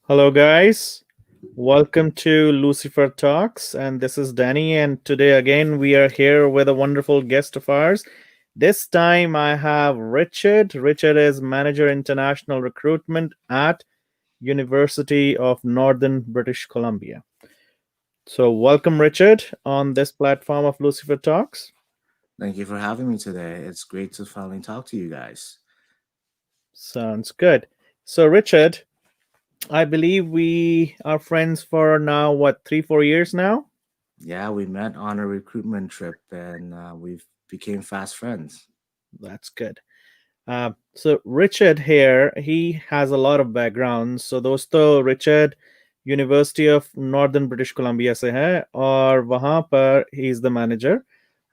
Hello, guys. Welcome to Lucifer Talks, and this is Danny. And today, again, we are here with a wonderful guest of ours. This time, I have Richard. Richard is Manager International Recruitment at University of Northern British Columbia. So, welcome, Richard, on this platform of Lucifer Talks. Thank you for having me today. It's great to finally talk to you guys. Sounds good. So, Richard, I believe we are friends for now, what, 3, 4 years now? Yeah, we met on a recruitment trip and we've became fast friends. That's good. So Richard here, he has a lot of background. So दोस्तों Richard university of northern British Columbia से है और वहाँ पर he is the manager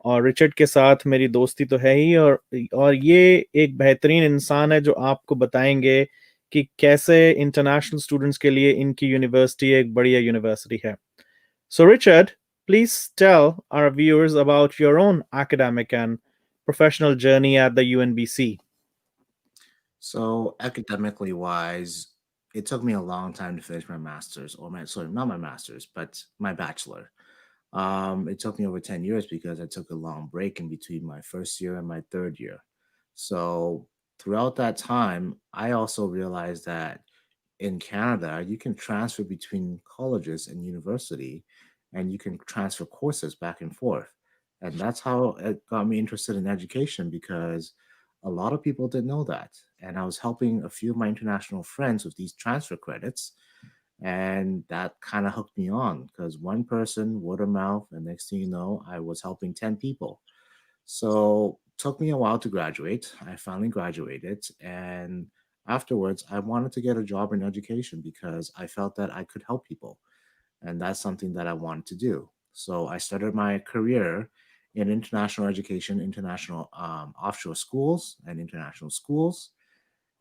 और Richard के साथ मेरी दोस्ती तो है ही और ये एक बेहतरीन इंसान है जो आपको बताएंगे कि कैसे इंटरनेशनल स्टूडेंट्स के लिए इनकी यूनिवर्सिटी एक बढ़िया यूनिवर्सिटी है. So Richard, please tell our viewers about your own academic and professional journey at the UNBC. So, academically wise, it took me a long time to finish my master's, not my master's, but my bachelor. It took me over 10 years because I took a long break in between my first year and my third year. So, throughout that time, I also realized that in Canada, you can transfer between colleges and university, and you can transfer courses back and forth. And that's how it got me interested in education because a lot of people didn't know that. And I was helping a few of my international friends with these transfer credits. And that kind of hooked me on because one person, word of mouth, and next thing you know, I was helping 10 people. So took me a while to graduate. I finally graduated, and afterwards, I wanted to get a job in education because I felt that I could help people, and that's something that I wanted to do. So I started my career in international education, international offshore schools, and international schools,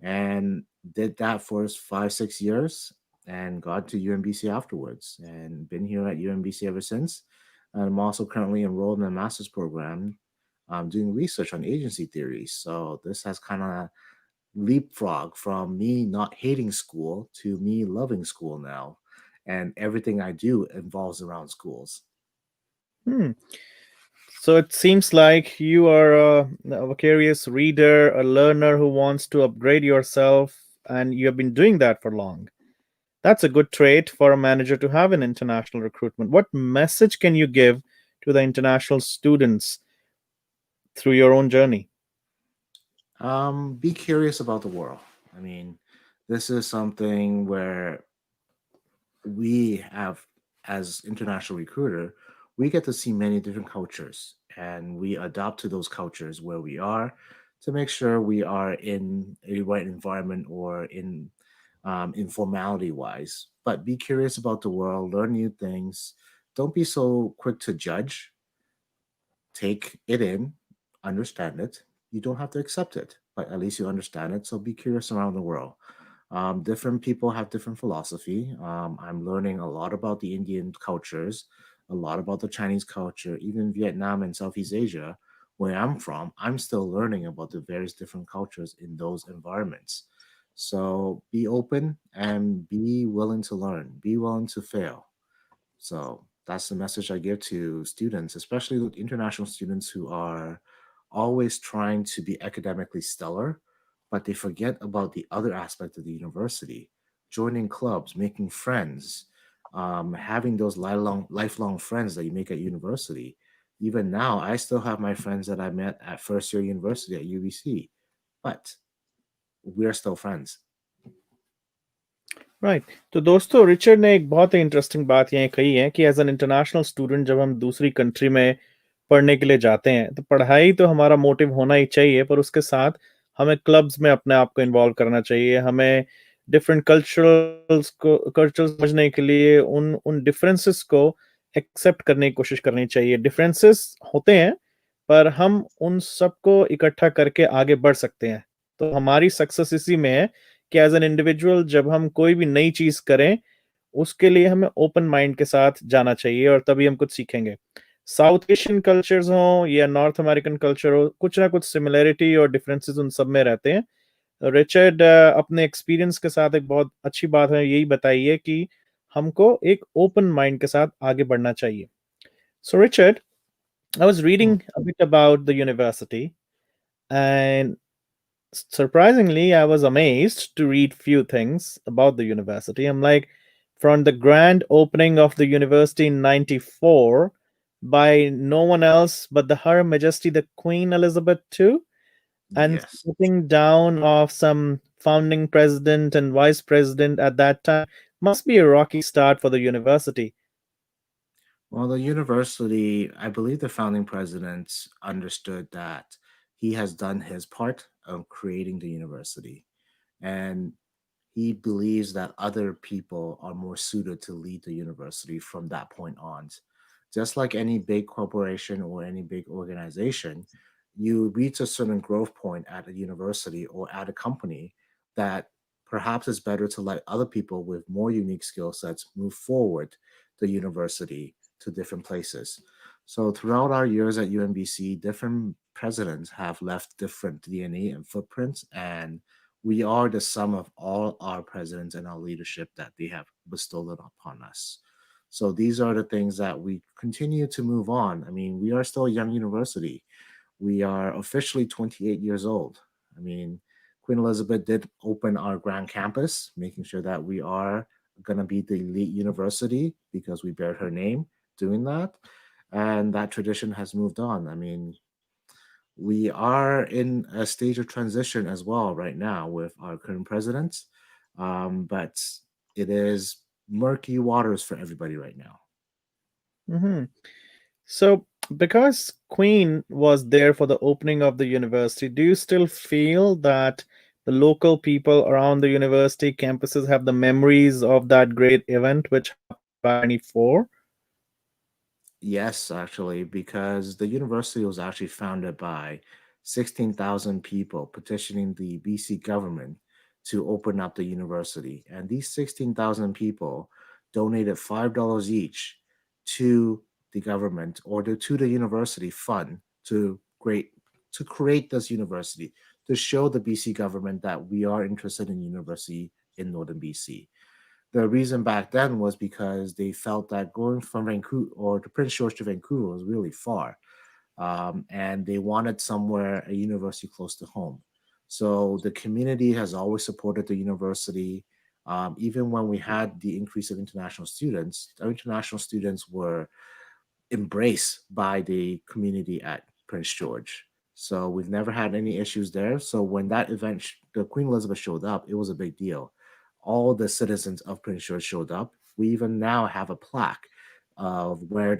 and did that for 5 6 years, and got to UNBC afterwards, and been here at UNBC ever since. And I'm also currently enrolled in a master's program doing research on agency theories. So this has kind of leapfrog from me not hating school to me loving school now. And everything I do involves around schools. Hmm. So it seems like you are a vicarious reader, a learner who wants to upgrade yourself, and you have been doing that for long. That's a good trait for a manager to have in international recruitment. What message can you give to the international students through your own journey? Be curious about the world. I mean, this is something where we have, as international recruiter, we get to see many different cultures and we adopt to those cultures where we are to make sure we are in a right environment or in informality wise. But be curious about the world, learn new things. Don't be so quick to judge. Take it in, understand it. You don't have to accept it, but at least you understand it. So be curious around the world. Different people have different philosophy. I'm learning a lot about the Indian cultures, a lot about the Chinese culture, even Vietnam and Southeast Asia, where I'm from. I'm still learning about the various different cultures in those environments. So be open and be willing to learn, be willing to fail. So that's the message I give to students, especially with international students who are always trying to be academically stellar, but they forget about the other aspect of the university, joining clubs, making friends, having those lifelong friends that you make at university. Even now, I still have my friends that I met at first year university at UBC, but we're still friends. Right. तो दोस्तों Richard ने एक बहुत ही interesting बात यहाँ कही है कि एज एन इंटरनेशनल स्टूडेंट जब हम दूसरी कंट्री में पढ़ने के लिए जाते हैं तो पढ़ाई तो हमारा मोटिव होना ही चाहिए, पर उसके साथ हमें क्लब्स में अपने आप को इन्वॉल्व करना चाहिए. हमें डिफरेंट कल्चर समझने के लिए उन उन डिफरेंसेस को एक्सेप्ट करने की कोशिश करनी चाहिए. डिफरेंसेस होते हैं पर हम उन सबको इकट्ठा करके आगे बढ़ सकते हैं. तो हमारी सक्सेस इसी में है कि एज एन इंडिविजुअल जब हम कोई भी नई चीज करें उसके लिए हमें ओपन माइंड के साथ जाना चाहिए और तभी हम कुछ सीखेंगे. साउथ एशियन कल्चर्स हों या नॉर्थ अमेरिकन कल्चर हो, कुछ ना कुछ सिमिलरिटी और डिफरेंसेस उन सब में रहते हैं. रिचर्ड, अपने एक्सपीरियंस के साथ एक बहुत अच्छी बात है यही बताइए कि हमको एक ओपन माइंड के साथ आगे बढ़ना चाहिए. सो Richard, I was reading Hmm. a bit about the university, and surprisingly, I was amazed to read few things about the university. I'm like, from the grand opening of the university in '94 by no one else but the Her Majesty the Queen Elizabeth II, and Yes. stepping down of some founding president and vice president at that time must be a rocky start for the university. Well, the university, I believe the founding presidents understood that he has done his part of creating the university. And he believes that other people are more suited to lead the university from that point on. Just like any big corporation or any big organization, you reach a certain growth point at a university or at a company that perhaps it's better to let other people with more unique skill sets move forward the university to different places. So throughout our years at UNBC, different presidents have left different DNA and footprints, and we are the sum of all our presidents and our leadership that they have bestowed upon us. So these are the things that we continue to move on. I mean, we are still a young university. We are officially 28 years old. I mean, Queen Elizabeth did open our grand campus, making sure that we are going to be the elite university because we bear her name doing that. And that tradition has moved on. I mean, we are in a stage of transition as well right now with our current president, but it is murky waters for everybody right now. Mhm. So, because Queen was there for the opening of the university, do you still feel that the local people around the university campuses have the memories of that great event which happened back in '94? Yes, actually, because the university was actually founded by 16,000 people petitioning the BC government to open up the university. And these 16,000 people donated $5 each to the government or to the university fund to create this university, to show the BC government that we are interested in university in northern BC. The reason back then was because they felt that going from Vancouver or to Prince George to Vancouver was really far, and they wanted somewhere a university close to home. So the community has always supported the university. Even when we had the increase of international students, our international students were embraced by the community at Prince George. So we've never had any issues there. So when that event, the Queen Elizabeth showed up, it was a big deal. All the citizens of Prince George showed up. We even now have a plaque of where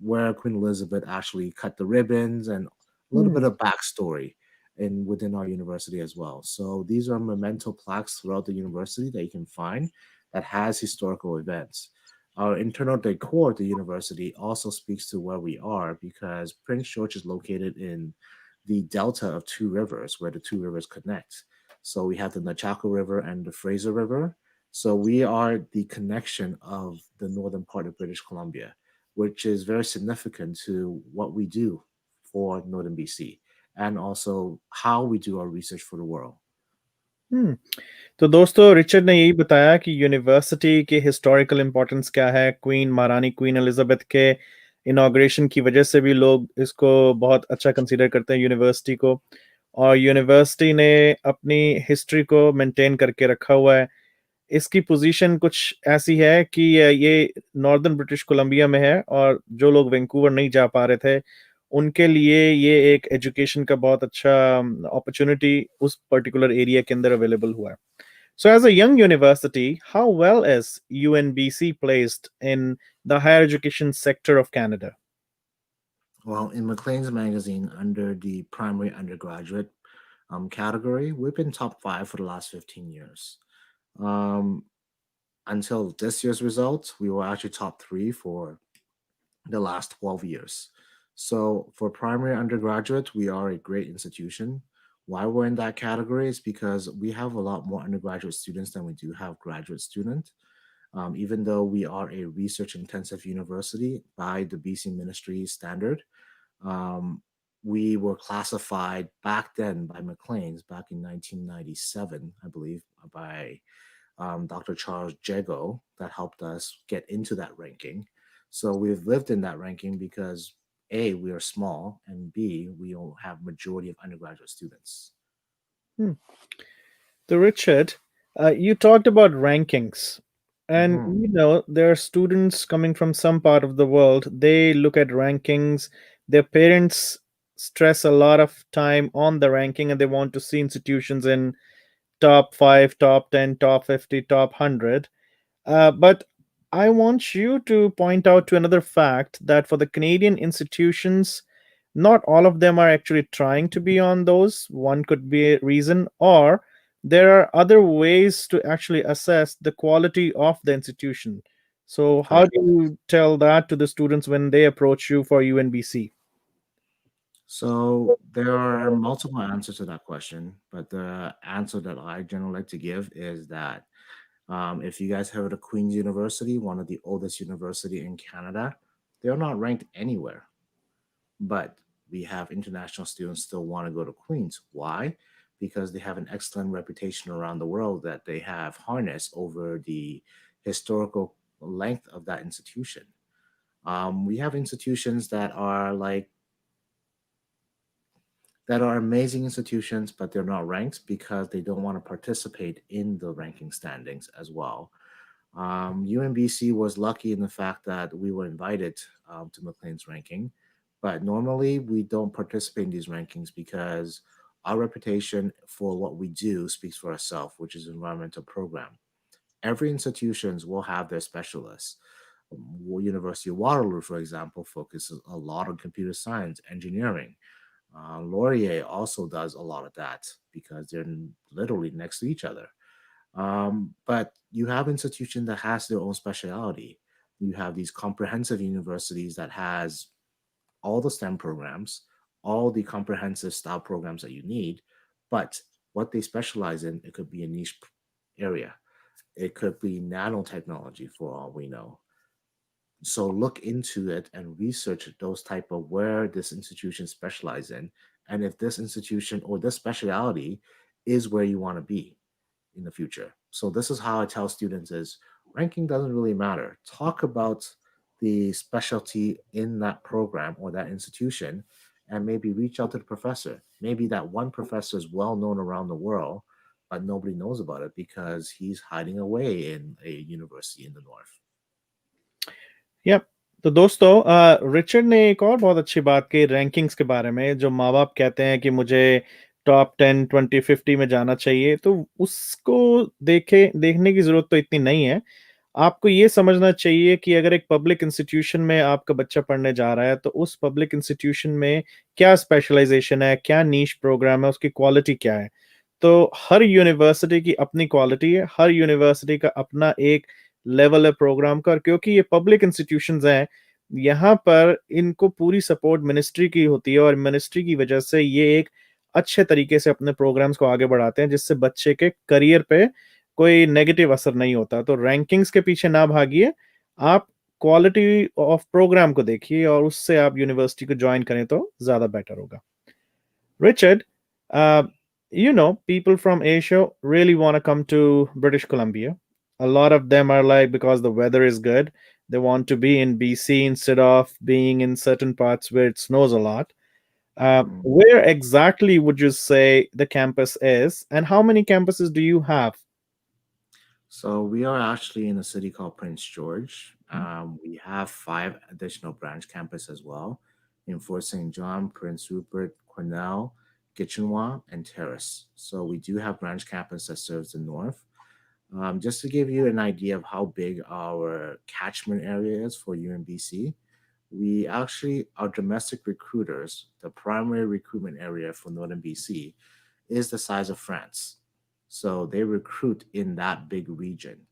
where Queen Elizabeth actually cut the ribbons and a little bit Hmm. of backstory in within our university as well. So these are memento plaques throughout the university that you can find that has historical events. Our internal decor at the university also speaks to where we are because Prince George is located in the delta of two rivers where the two rivers connect. So we have the Nechako River and the Fraser River. So we are the connection of the northern part of British Columbia, which is very significant to what we do for northern BC and also how we do our research for the world. Hmm. तो दोस्तों, Richard ने यही बताया कि university के historical importance क्या है. Queen महारानी क्वीन एलिजाबेथ के इनॉग्रेशन की वजह से भी लोग इसको बहुत अच्छा कंसीडर करते हैं यूनिवर्सिटी को, और यूनिवर्सिटी ने अपनी हिस्ट्री को मेंटेन करके रखा हुआ है. इसकी पोजीशन कुछ ऐसी है कि ये नॉर्दर्न ब्रिटिश कोलंबिया में है, और जो लोग वैंकूवर नहीं जा पा रहे थे उनके लिए ये एक एजुकेशन का बहुत अच्छा अपॉर्चुनिटी उस पर्टिकुलर एरिया के अंदर अवेलेबल हुआ है. So, as a young university, how well is UNBC placed in the higher education sector of Canada? Well, in Maclean's magazine, under the primary undergraduate category, we've been top five for the last 15 years. Um, until this year's results, we were actually top three for the last 12 years. So for primary undergraduate, we are a great institution. Why we're in that category is because we have a lot more undergraduate students than we do have graduate students. Even though we are a research intensive university by the BC Ministry standard, um, we were classified back then by McLean's back in 1997, I believe, by Dr. Charles Jago that helped us get into that ranking. So we've lived in that ranking because A, we are small, and B, we don't have majority of undergraduate students. Hmm. So, Richard, you talked about rankings. And, Hmm. there are students coming from some part of the world. They look at rankings. Their parents stress a lot of time on the ranking and they want to see institutions in top 5, top 10, top 50, top 100. But I want you to point out to another fact that for the Canadian institutions, not all of them are actually trying to be on those. One could be a reason, or there are other ways to actually assess the quality of the institution. So, how do Correct. you tell that to the students when they approach you for UNBC? So there are multiple answers to that question, but the answer that I generally like to give is that if you guys heard of Queen's University, one of the oldest university in Canada, they're not ranked anywhere. But we have international students still want to go to Queens. Why? Because they have an excellent reputation around the world that they have harnessed over the historical length of that institution. We have institutions that are amazing institutions, but they're not ranked because they don't want to participate in the ranking standings as well. UNBC was lucky in the fact that we were invited to McLean's ranking, but normally we don't participate in these rankings because our reputation for what we do speaks for ourselves, which is environmental program. Every institutions will have their specialists. University of Waterloo, for example, focuses a lot on computer science, engineering. Laurier also does a lot of that because they're literally next to each other. But you have institutions that has their own speciality. You have these comprehensive universities that has all the STEM programs, all the comprehensive style programs that you need, but what they specialize in, it could be a niche area. It could be nanotechnology for all we know. So look into it and research those type of where this institution specialize in, and if this institution or this speciality is where you want to be in the future. So this is how I tell students is ranking doesn't really matter. Talk about the specialty in that program or that institution and maybe reach out to the professor. Maybe that one professor is well known around the world, but nobody knows about it because he's hiding away in a university in the north. Yup. तो दोस्तों, Richard ने एक और बहुत अच्छी बात कही rankings के बारे में। जो माँ-बाप कहते हैं कि मुझे टॉप 10, 20, 50 में जाना चाहिए, तो उसको देखने की ज़रूरत तो इतनी नहीं है। आपको ये समझना चाहिए कि अगर एक पब्लिक इंस्टीट्यूशन में आपका बच्चा पढ़ने जा रहा है, तो उस पब्लिक इंस्टीट्यूशन में क्या स्पेशलाइज़ेशन है, क्या नीश प्रोग्राम है, उसकी क्वालिटी क्या है। तो हर यूनिवर्सिटी की अपनी क्वालिटी है, हर यूनिवर्सिटी का अपना एक लेवल है प्रोग्राम का, और क्योंकि ये पब्लिक इंस्टीट्यूशंस हैं, यहाँ पर इनको पूरी सपोर्ट मिनिस्ट्री की होती है और मिनिस्ट्री की वजह से ये एक अच्छे तरीके से अपने प्रोग्राम्स को आगे बढ़ाते हैं, जिससे बच्चे के करियर पे कोई नेगेटिव असर नहीं होता। तो रैंकिंग्स के पीछे ना भागिए, आप क्वालिटी ऑफ प्रोग्राम को देखिए और उससे आप यूनिवर्सिटी को जॉइन करें तो ज़्यादा बेटर होगा। Richard, uh, people from Asia really want to come to British Columbia. A lot of them are like, because the weather is good, they want to be in BC instead of being in certain parts where it snows a lot. Mm. Where exactly would you say the campus is, and how many campuses do you have? So we are actually in a city called Prince George. We have five additional branch campus as well in Fort St. John, Prince Rupert, Cornell, Kitchener, and Terrace. So we do have branch campus that serves the north. Just to give you an idea of how big our catchment area is for UNBC, we actually, our domestic recruiters, the primary recruitment area for Northern BC is the size of France. So they recruit in that big region.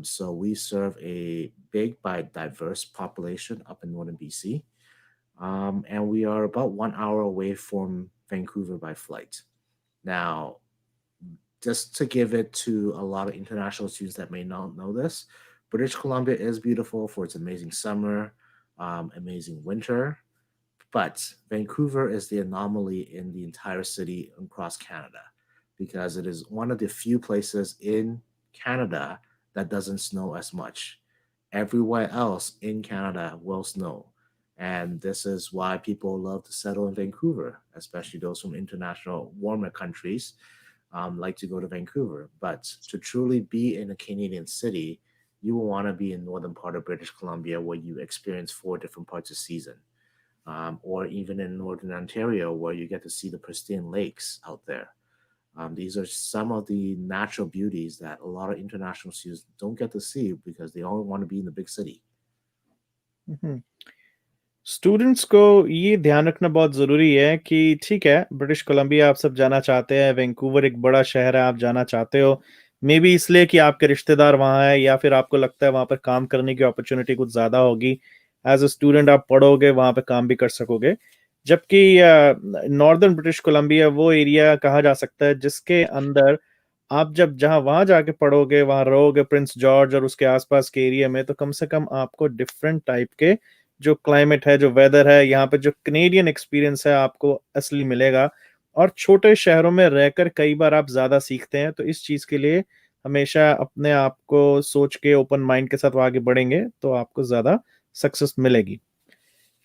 So we serve a big but diverse population up in Northern BC. And we are about 1 hour away from Vancouver by flight. Now, just to give it to a lot of international students that may not know this, British Columbia is beautiful for its amazing summer, amazing winter, But Vancouver is the anomaly in the entire city across Canada because it is one of the few places in Canada that doesn't snow as much. Everywhere else in Canada will snow. And this is why people love to settle in Vancouver, especially those from international warmer countries like to go to Vancouver. But to truly be in a Canadian city, you will want to be in northern part of British Columbia where you experience four different parts of season, or even in northern Ontario where you get to see the pristine lakes out there. These are some of the natural beauties that a lot of international students don't get to see because they all want to be in the big city. Hmm. Students को ये ध्यान रखना बहुत ज़रूरी है कि ठीक है, ब्रिटिश कोलंबिया आप सब जाना चाहते हैं, वैंकूवर एक बड़ा शहर है, आप जाना चाहते हो। मे बी इसलिए कि आपके रिश्तेदार वहाँ हैं या फिर आपको लगता है वहाँ पर काम करने की अपॉर्चुनिटी कुछ ज़्यादा होगी। एज़ अ स्टूडेंट आप पढ़ोगे, वहाँ पे काम भी कर सकोगे। जबकि नॉर्दर्न ब्रिटिश कोलंबिया वो एरिया कहा जा सकता है जिसके अंदर आप जब जहाँ वहाँ जाके पढ़ोगे, वहाँ रहोगे प्रिंस जॉर्ज और उसके आसपास के एरिया में, तो कम से कम आपको डिफरेंट टाइप के जो क्लाइमेट है, जो वेदर है, यहाँ पे जो कनेडियन एक्सपीरियंस है आपको असली मिलेगा। और छोटे शहरों में रहकर कई बार आप ज़्यादा सीखते हैं, तो इस चीज़ के लिए हमेशा अपने आप को सोच के ओपन माइंड के साथ वो आगे बढ़ेंगे, तो आपको ज़्यादा सक्सेस मिलेगी।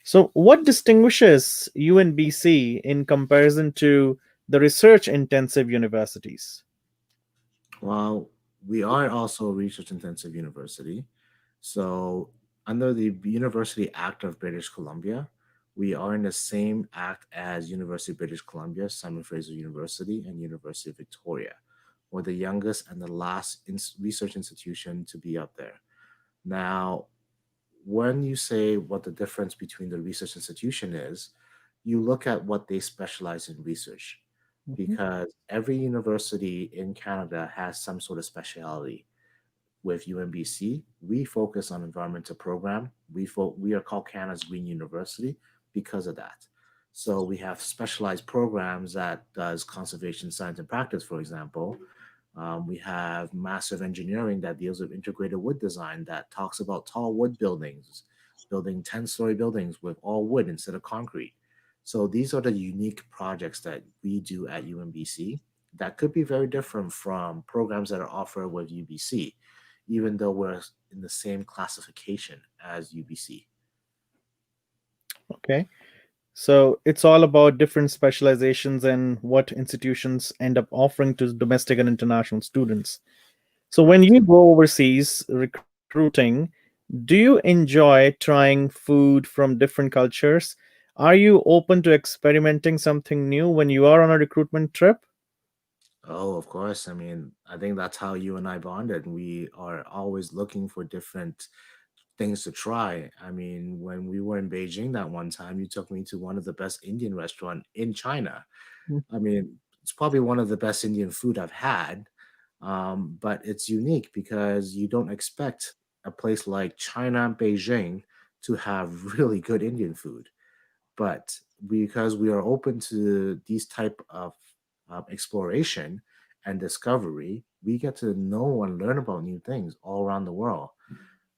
So, what distinguishes UNBC in comparison to the research intensive universities? Well, we are also a research intensive university. So, under the University Act of British Columbia, we are in the same act as University of British Columbia, Simon Fraser University, and University of Victoria. We're the youngest and the last research institution to be up there. Now, when you say what the difference between the research institution is, you look at what they specialize in research Mhm, because every university in Canada has some sort of specialty. With UNBC, we focus on environmental program. We are called Canada's Green University because of that. So we have specialized programs that does conservation science and practice, for example. We have massive engineering that deals with integrated wood design that talks about tall wood buildings, building 10-story buildings with all wood instead of concrete. So these are the unique projects that we do at UNBC that could be very different from programs that are offered with UBC, even though we're in the same classification as UBC. okay. So it's all about different specializations and what institutions end up offering to domestic and international students. So when Correct. you go overseas recruiting, do you enjoy trying food from different cultures? Are you open to experimenting something new when you are on a recruitment trip? Oh, of course. I mean, I think that's how you and I bonded. We are always looking for different things to try. I mean, when we were in Beijing that one time, you took me to one of the best Indian restaurant in China. I mean, it's probably one of the best Indian food I've had, but it's unique because you don't expect a place like China, Beijing, to have really good Indian food. But because we are open to these type of exploration and discovery, we get to know and learn about new things all around the world.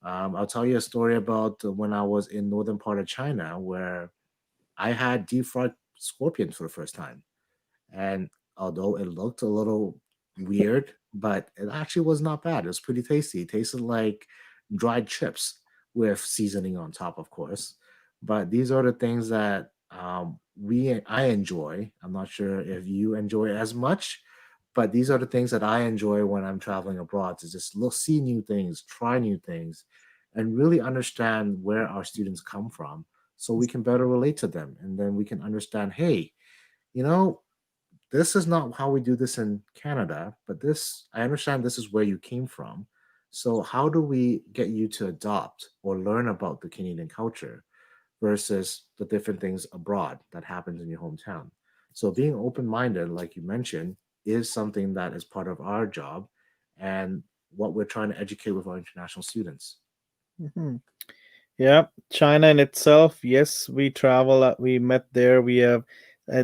I'll tell you a story about when I was in northern part of China, where I had deep fried scorpions for the first time. And although it looked a little weird, but it actually was not bad. It was pretty tasty. It tasted like dried chips with seasoning on top, of course. But these are the things that I enjoy. I'm not sure if you enjoy as much, but these are the things that I enjoy when I'm traveling abroad to just look, see new things, try new things, and really understand where our students come from so we can better relate to them. And then we can understand, hey, you know, this is not how we do this in Canada, but this, I understand this is where you came from. So, how do we get you to adopt or learn about the Canadian culture versus the different things abroad that happens in your hometown? So, being open minded, like you mentioned, is something that is part of our job and what we're trying to educate with our international students. Mhm. Yeah, China in itself, yes, we travel, we met there, we have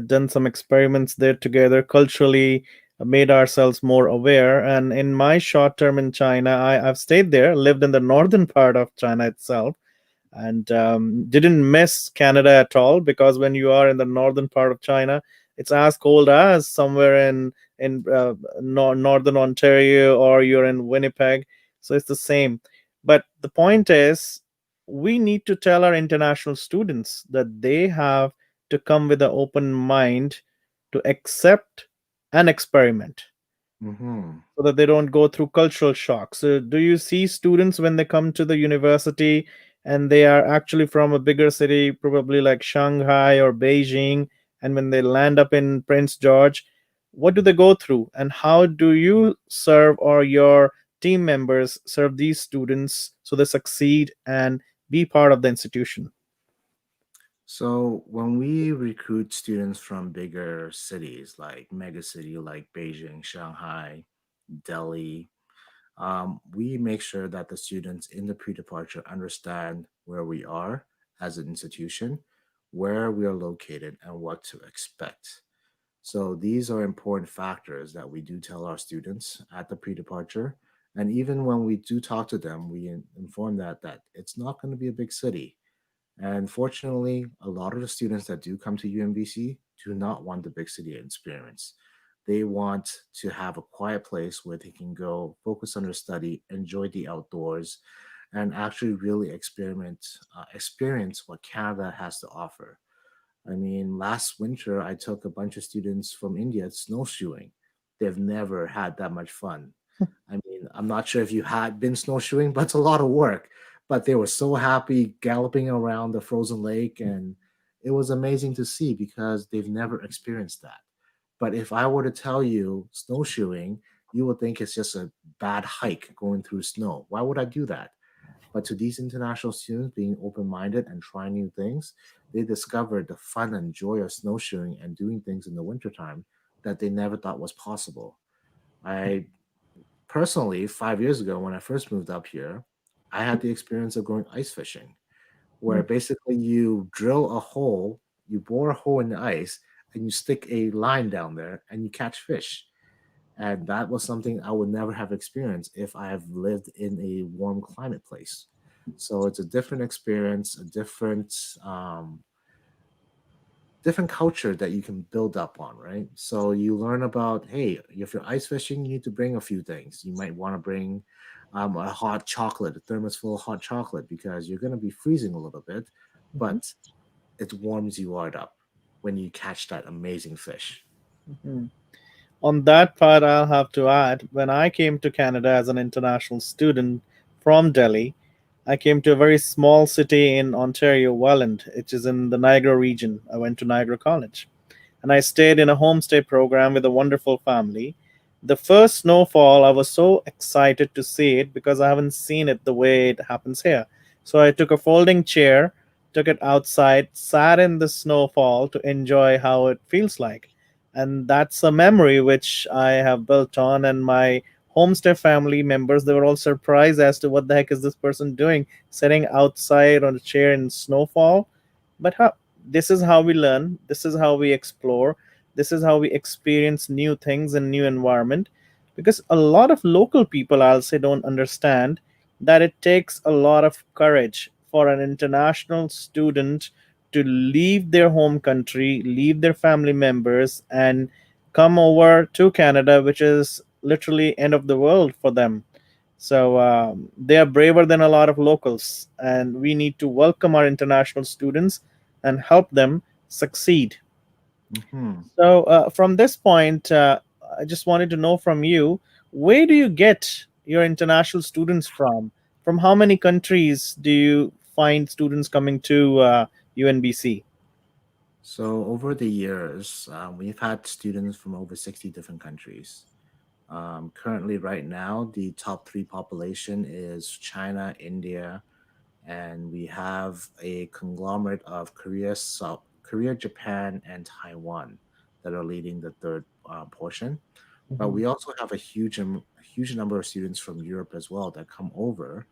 done some experiments there together, culturally made ourselves more aware. And in my short term in China, I've stayed there, lived in the northern part of China itself. and didn't miss Canada at all, because when you are in the northern part of China, it's as cold as somewhere in northern Ontario, or you're in Winnipeg. So it's the same. But the point is, we need to tell our international students that they have to come with an open mind to accept and experiment, Mm-hmm. so that they don't go through cultural shocks. So, do you see students when they come to the university and they are actually from a bigger city, probably like Shanghai or Beijing, and when they land up in Prince George, what do they go through? And how do you serve, or your team members serve these students so they succeed and be part of the institution? So when we recruit students from bigger cities like mega city like Beijing, Shanghai, Delhi, we make sure that the students in the pre-departure understand where we are as an institution, where we are located, and what to expect. So these are important factors that we do tell our students at the pre-departure. And even when we do talk to them, we inform that it's not going to be a big city. And fortunately, a lot of the students that do come to UNBC do not want the big city experience. They want to have a quiet place where they can go focus on their study, enjoy the outdoors, and actually really experience what Canada has to offer. I mean, last winter I took a bunch of students from India snowshoeing. They've never had that much fun. I mean, I'm not sure if you had been snowshoeing, but it's a lot of work. But they were so happy galloping around the frozen lake, and it was amazing to see because they've never experienced that. But if I were to tell you snowshoeing, you would think it's just a bad hike going through snow. Why would I do that? But to these international students being open minded and trying new things, they discovered the fun and joy of snowshoeing and doing things in the wintertime that they never thought was possible. I personally, 5 years ago, when I first moved up here, I had the experience of going ice fishing, where basically you drill a hole, you bore a hole in the ice, and you stick a line down there and you catch fish. And that was something I would never have experienced if I have lived in a warm climate place. So it's a different experience, a different culture that you can build up on, right? So you learn about, hey, if you're ice fishing, you need to bring a few things. You might want to bring a hot chocolate, a thermos full of hot chocolate, because you're going to be freezing a little bit, Mhm. but it warms you right up when you catch that amazing fish. Mhm. On that part, I'll have to add, when I came to Canada as an international student from Delhi, I came to a very small city in Ontario, Welland, which is in the Niagara region. I went to Niagara College, and I stayed in a homestay program with a wonderful family. The first snowfall, I was so excited to see it because I haven't seen it the way it happens here. So I took a folding chair, took it outside, sat in the snowfall to enjoy how it feels like. And that's a memory which I have built on. And my homestay family members, they were all surprised as to what the heck is this person doing, sitting outside on a chair in snowfall. But this is how we learn, this is how we explore, this is how we experience new things in new environment. Because a lot of local people, I'll say, don't understand that it takes a lot of courage for an international student to leave their home country, leave their family members, and come over to Canada, which is literally end of the world for them. So they are braver than a lot of locals, and we need to welcome our international students and help them succeed. Hmm. So from this point, I just wanted to know from you, where do you get your international students from? From how many countries do you find students coming to UNBC? So over the years, we've had students from over 60 different countries. Currently, right now, the top three population is China, India, and we have a conglomerate of Korea, Japan, and Taiwan that are leading the third portion. But Mhm. we also have a huge number of students from Europe as well that come over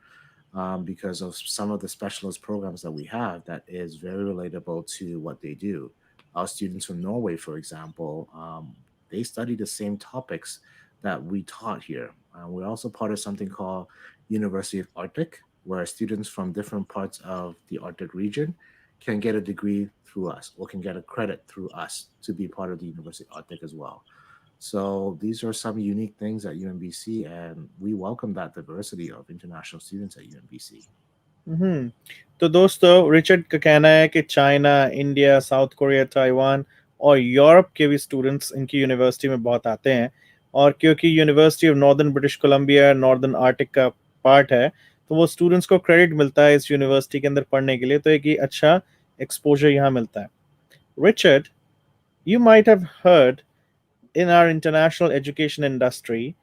because of some of the specialist programs that we have that is very relatable to what they do. Our students from Norway, for example, they study the same topics that we taught here. We're also part of something called University of Arctic. where students from different parts of the Arctic region can get a degree through us or can get a credit through us to be part of the University of Arctic as well. So these are some unique things at UNBC, and we welcome that diversity of international students at UNBC. हम्म। तो दोस्तों, Richard का कहना है कि China, India, south Korea, Taiwan और Europe के भी students इनकी यूनिवर्सिटी में बहुत आते हैं। और क्योंकि university of northern British Columbia northern Arctic का पार्ट है, तो वो स्टूडेंट्स को क्रेडिट मिलता है इस यूनिवर्सिटी के अंदर पढ़ने के लिए, तो एक ही अच्छा एक्सपोजर यहाँ मिलता है। Richard, you might have heard in our international education industry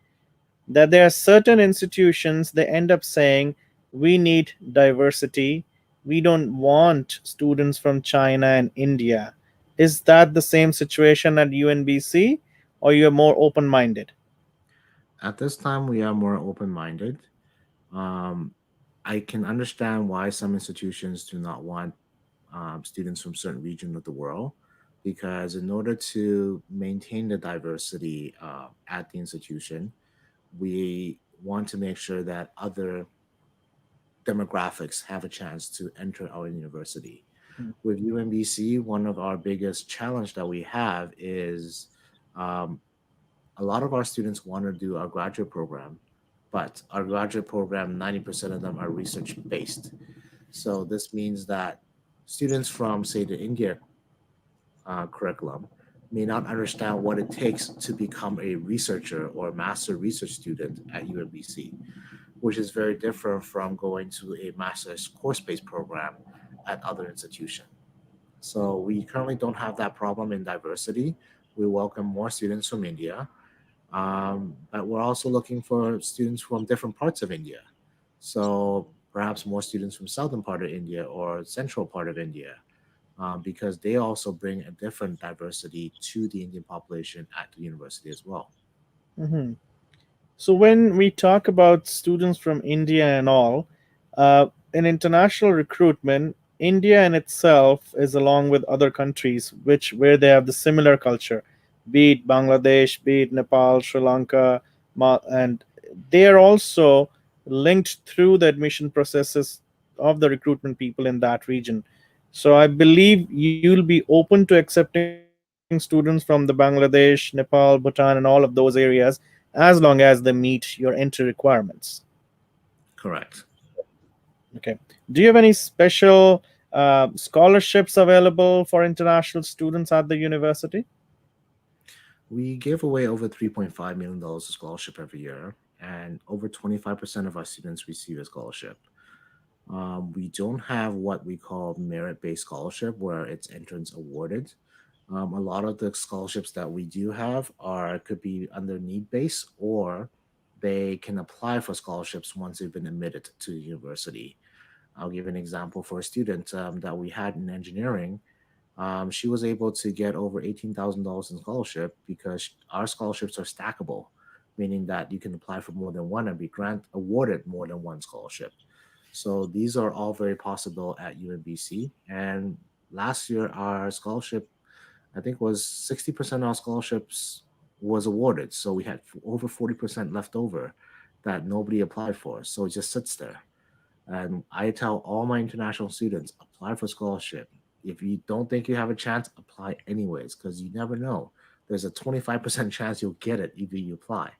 that there are certain institutions they end up saying we need diversity, we don't want students from China and India. Is that the same situation at UNBC, or you're more open minded? At this time, we are more open minded. Um, I can understand why some institutions do not want students from certain regions of the world, because in order to maintain the diversity at the institution, we want to make sure that other demographics have a chance to enter our university. With UNBC, one of our biggest challenge that we have is um, a lot of our students want to do our graduate program, but our graduate program, 90% of them are research based. So this means that students from, say, the India curriculum may not understand what it takes to become a researcher or a master research student at UNBC, which is very different from going to a master's course-based program at other institutions. So we currently don't have that problem in diversity. We welcome more students from India, but we're also looking for students from different parts of India. So perhaps more students from southern part of India or central part of India, because they also bring a different diversity to the Indian population at the university as well. Mhm. So when we talk about students from India and all, in international recruitment, India in itself is along with other countries which where they have the similar culture, be it Bangladesh, be it Nepal, Sri Lanka, and they are also linked through the admission processes of the recruitment people in that region. So I believe you'll be open to accepting students from the Bangladesh, Nepal, Bhutan, and all of those areas as long as they meet your entry requirements. Correct. Okay. Do you have any special scholarships available for international students at the university? We give away over $3.5 million of scholarship every year, and over 25% of our students receive a scholarship. We don't have what we call merit-based scholarship, where it's entrance awarded. A lot of the scholarships that we do have are could be under need base, or they can apply for scholarships once they've been admitted to the university. I'll give an example for a student that we had in engineering. She was able to get over $18,000 in scholarship because our scholarships are stackable, meaning that you can apply for more than one and be grant awarded more than one scholarship. So these are all very possible at UNBC. And last year, our scholarship, I think, was 60% of our scholarships was awarded. So we had over 40% left over that nobody applied for. So it just sits there. And I tell all my international students, apply for scholarship. If you don't think you have a chance, apply anyways, because you never know. There's a 25% chance you'll get it if you apply.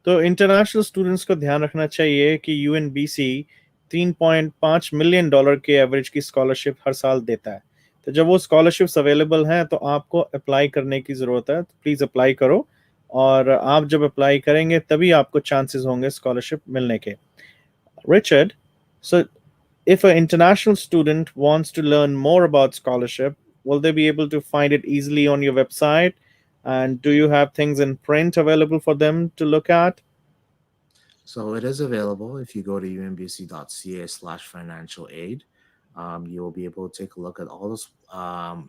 तो international students को ध्यान रखना चाहिए कि यूएनबीसी 3.5 million dollar के average की scholarship हर साल देता है। तो जब वो स्कॉलरशिप्स अवेलेबल हैं तो आपको अप्लाई करने की ज़रूरत है, तो प्लीज़ अप्लाई करो। और आप जब अप्लाई करेंगे तभी आपको चांसेस होंगे स्कॉलरशिप मिलने के। Richard, so if an international student wants to learn more about scholarship, will they be able to find it easily on your website? And do you have things in print available for them to look at? So it is available if you go to unbc.ca/financial aid. You will be able to take a look at all those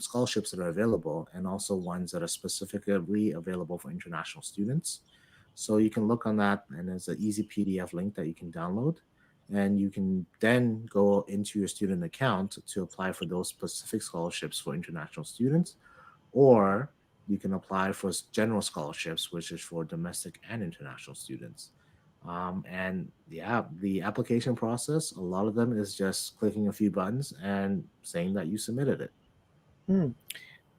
scholarships that are available and also ones that are specifically available for international students. So you can look on that, and there's an easy PDF link that you can download. And you can then go into your student account to apply for those specific scholarships for international students, or you can apply for general scholarships, which is for domestic and international students. And yeah, the application process, a lot of them is just clicking a few buttons and saying that you submitted it. हम्म,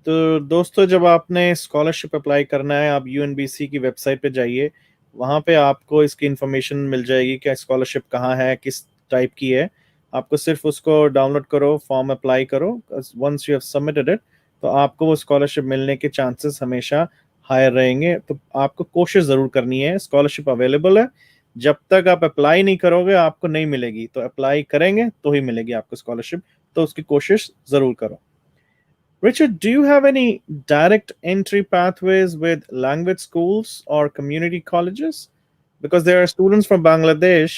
तो दोस्तों, जब आपने scholarship apply करना है, आप यूएनबीसी की website पे जाइए। वहाँ पे आपको इसकी इन्फॉर्मेशन मिल जाएगी कि स्कॉलरशिप कहाँ है, किस टाइप की है। आपको सिर्फ उसको डाउनलोड करो, फॉर्म अप्लाई करो। Once you have submitted it, तो आपको वो स्कॉलरशिप मिलने के चांसेस हमेशा हायर रहेंगे। तो आपको कोशिश ज़रूर करनी है, स्कॉलरशिप अवेलेबल है। जब तक आप अप्लाई नहीं करोगे आपको नहीं मिलेगी, तो अप्लाई करेंगे तो ही मिलेगी आपको स्कॉलरशिप। तो उसकी कोशिश ज़रूर करो। Richard, do you have any direct entry pathways with language schools or community colleges? Because there are students from Bangladesh,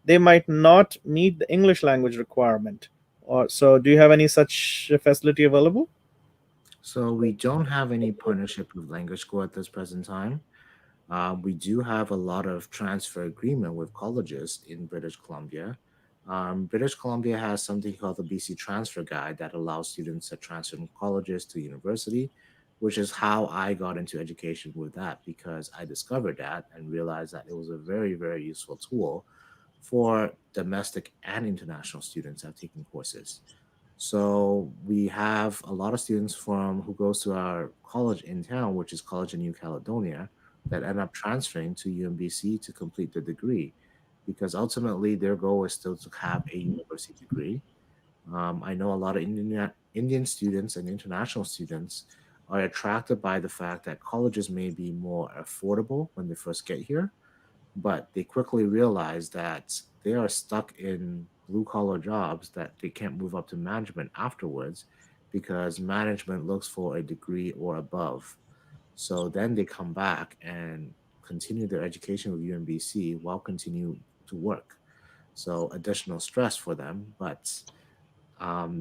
they might not meet the English language requirement. Or so, do you have any such facility available? So we don't have any partnership with Language School at this present time. We do have a lot of transfer agreement with colleges in British Columbia. British Columbia has something called the BC Transfer Guide that allows students to transfer from colleges to university, which is how I got into education with that because I discovered that and realized that it was a very, very useful tool for domestic and international students that have taken courses. So we have a lot of students from who goes to our college in town, which is College in New Caledonia, that end up transferring to UNBC to complete the degree, because ultimately their goal is still to have a university degree. I know a lot of Indian students and international students are attracted by the fact that colleges may be more affordable when they first get here, but they quickly realize that they are stuck in blue collar jobs that they can't move up to management afterwards because management looks for a degree or above. So then they come back and continue their education with UNBC while continue to work. So additional stress for them, but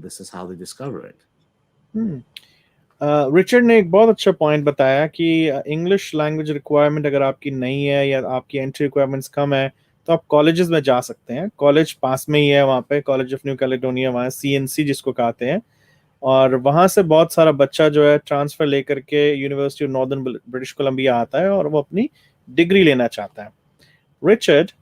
this is how they discover it. Hmm. Richard ने एक बहुत अच्छा point बताया कि English language requirement अगर आपकी नहीं है या आपकी एंट्री रिक्वायरमेंट्स कम है, तो आप कॉलेजेस में जा सकते हैं। कॉलेज पास में ही है, वहाँ पे कॉलेज ऑफ न्यू कैलेडोनिया, वहाँ सीएनसी जिसको कहते हैं। और वहाँ से बहुत सारा बच्चा जो है ट्रांसफर लेकर के university of northern British Columbia आता है और वो अपनी डिग्री लेना चाहता है। Richard,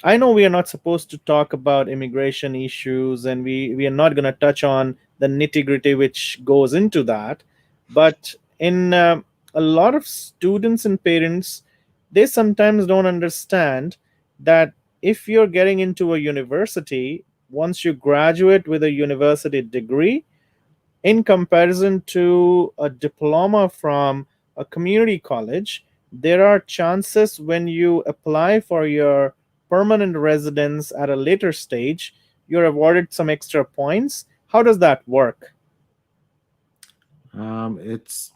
I know we are not supposed to talk about immigration issues, and we are not going to touch on the nitty gritty which goes into that. But in a lot of students and parents, they sometimes don't understand that if you're getting into a university, once you graduate with a university degree, in comparison to a diploma from a community college, there are chances when you apply for your permanent residence at a later stage, you're awarded some extra points. How does that work? It's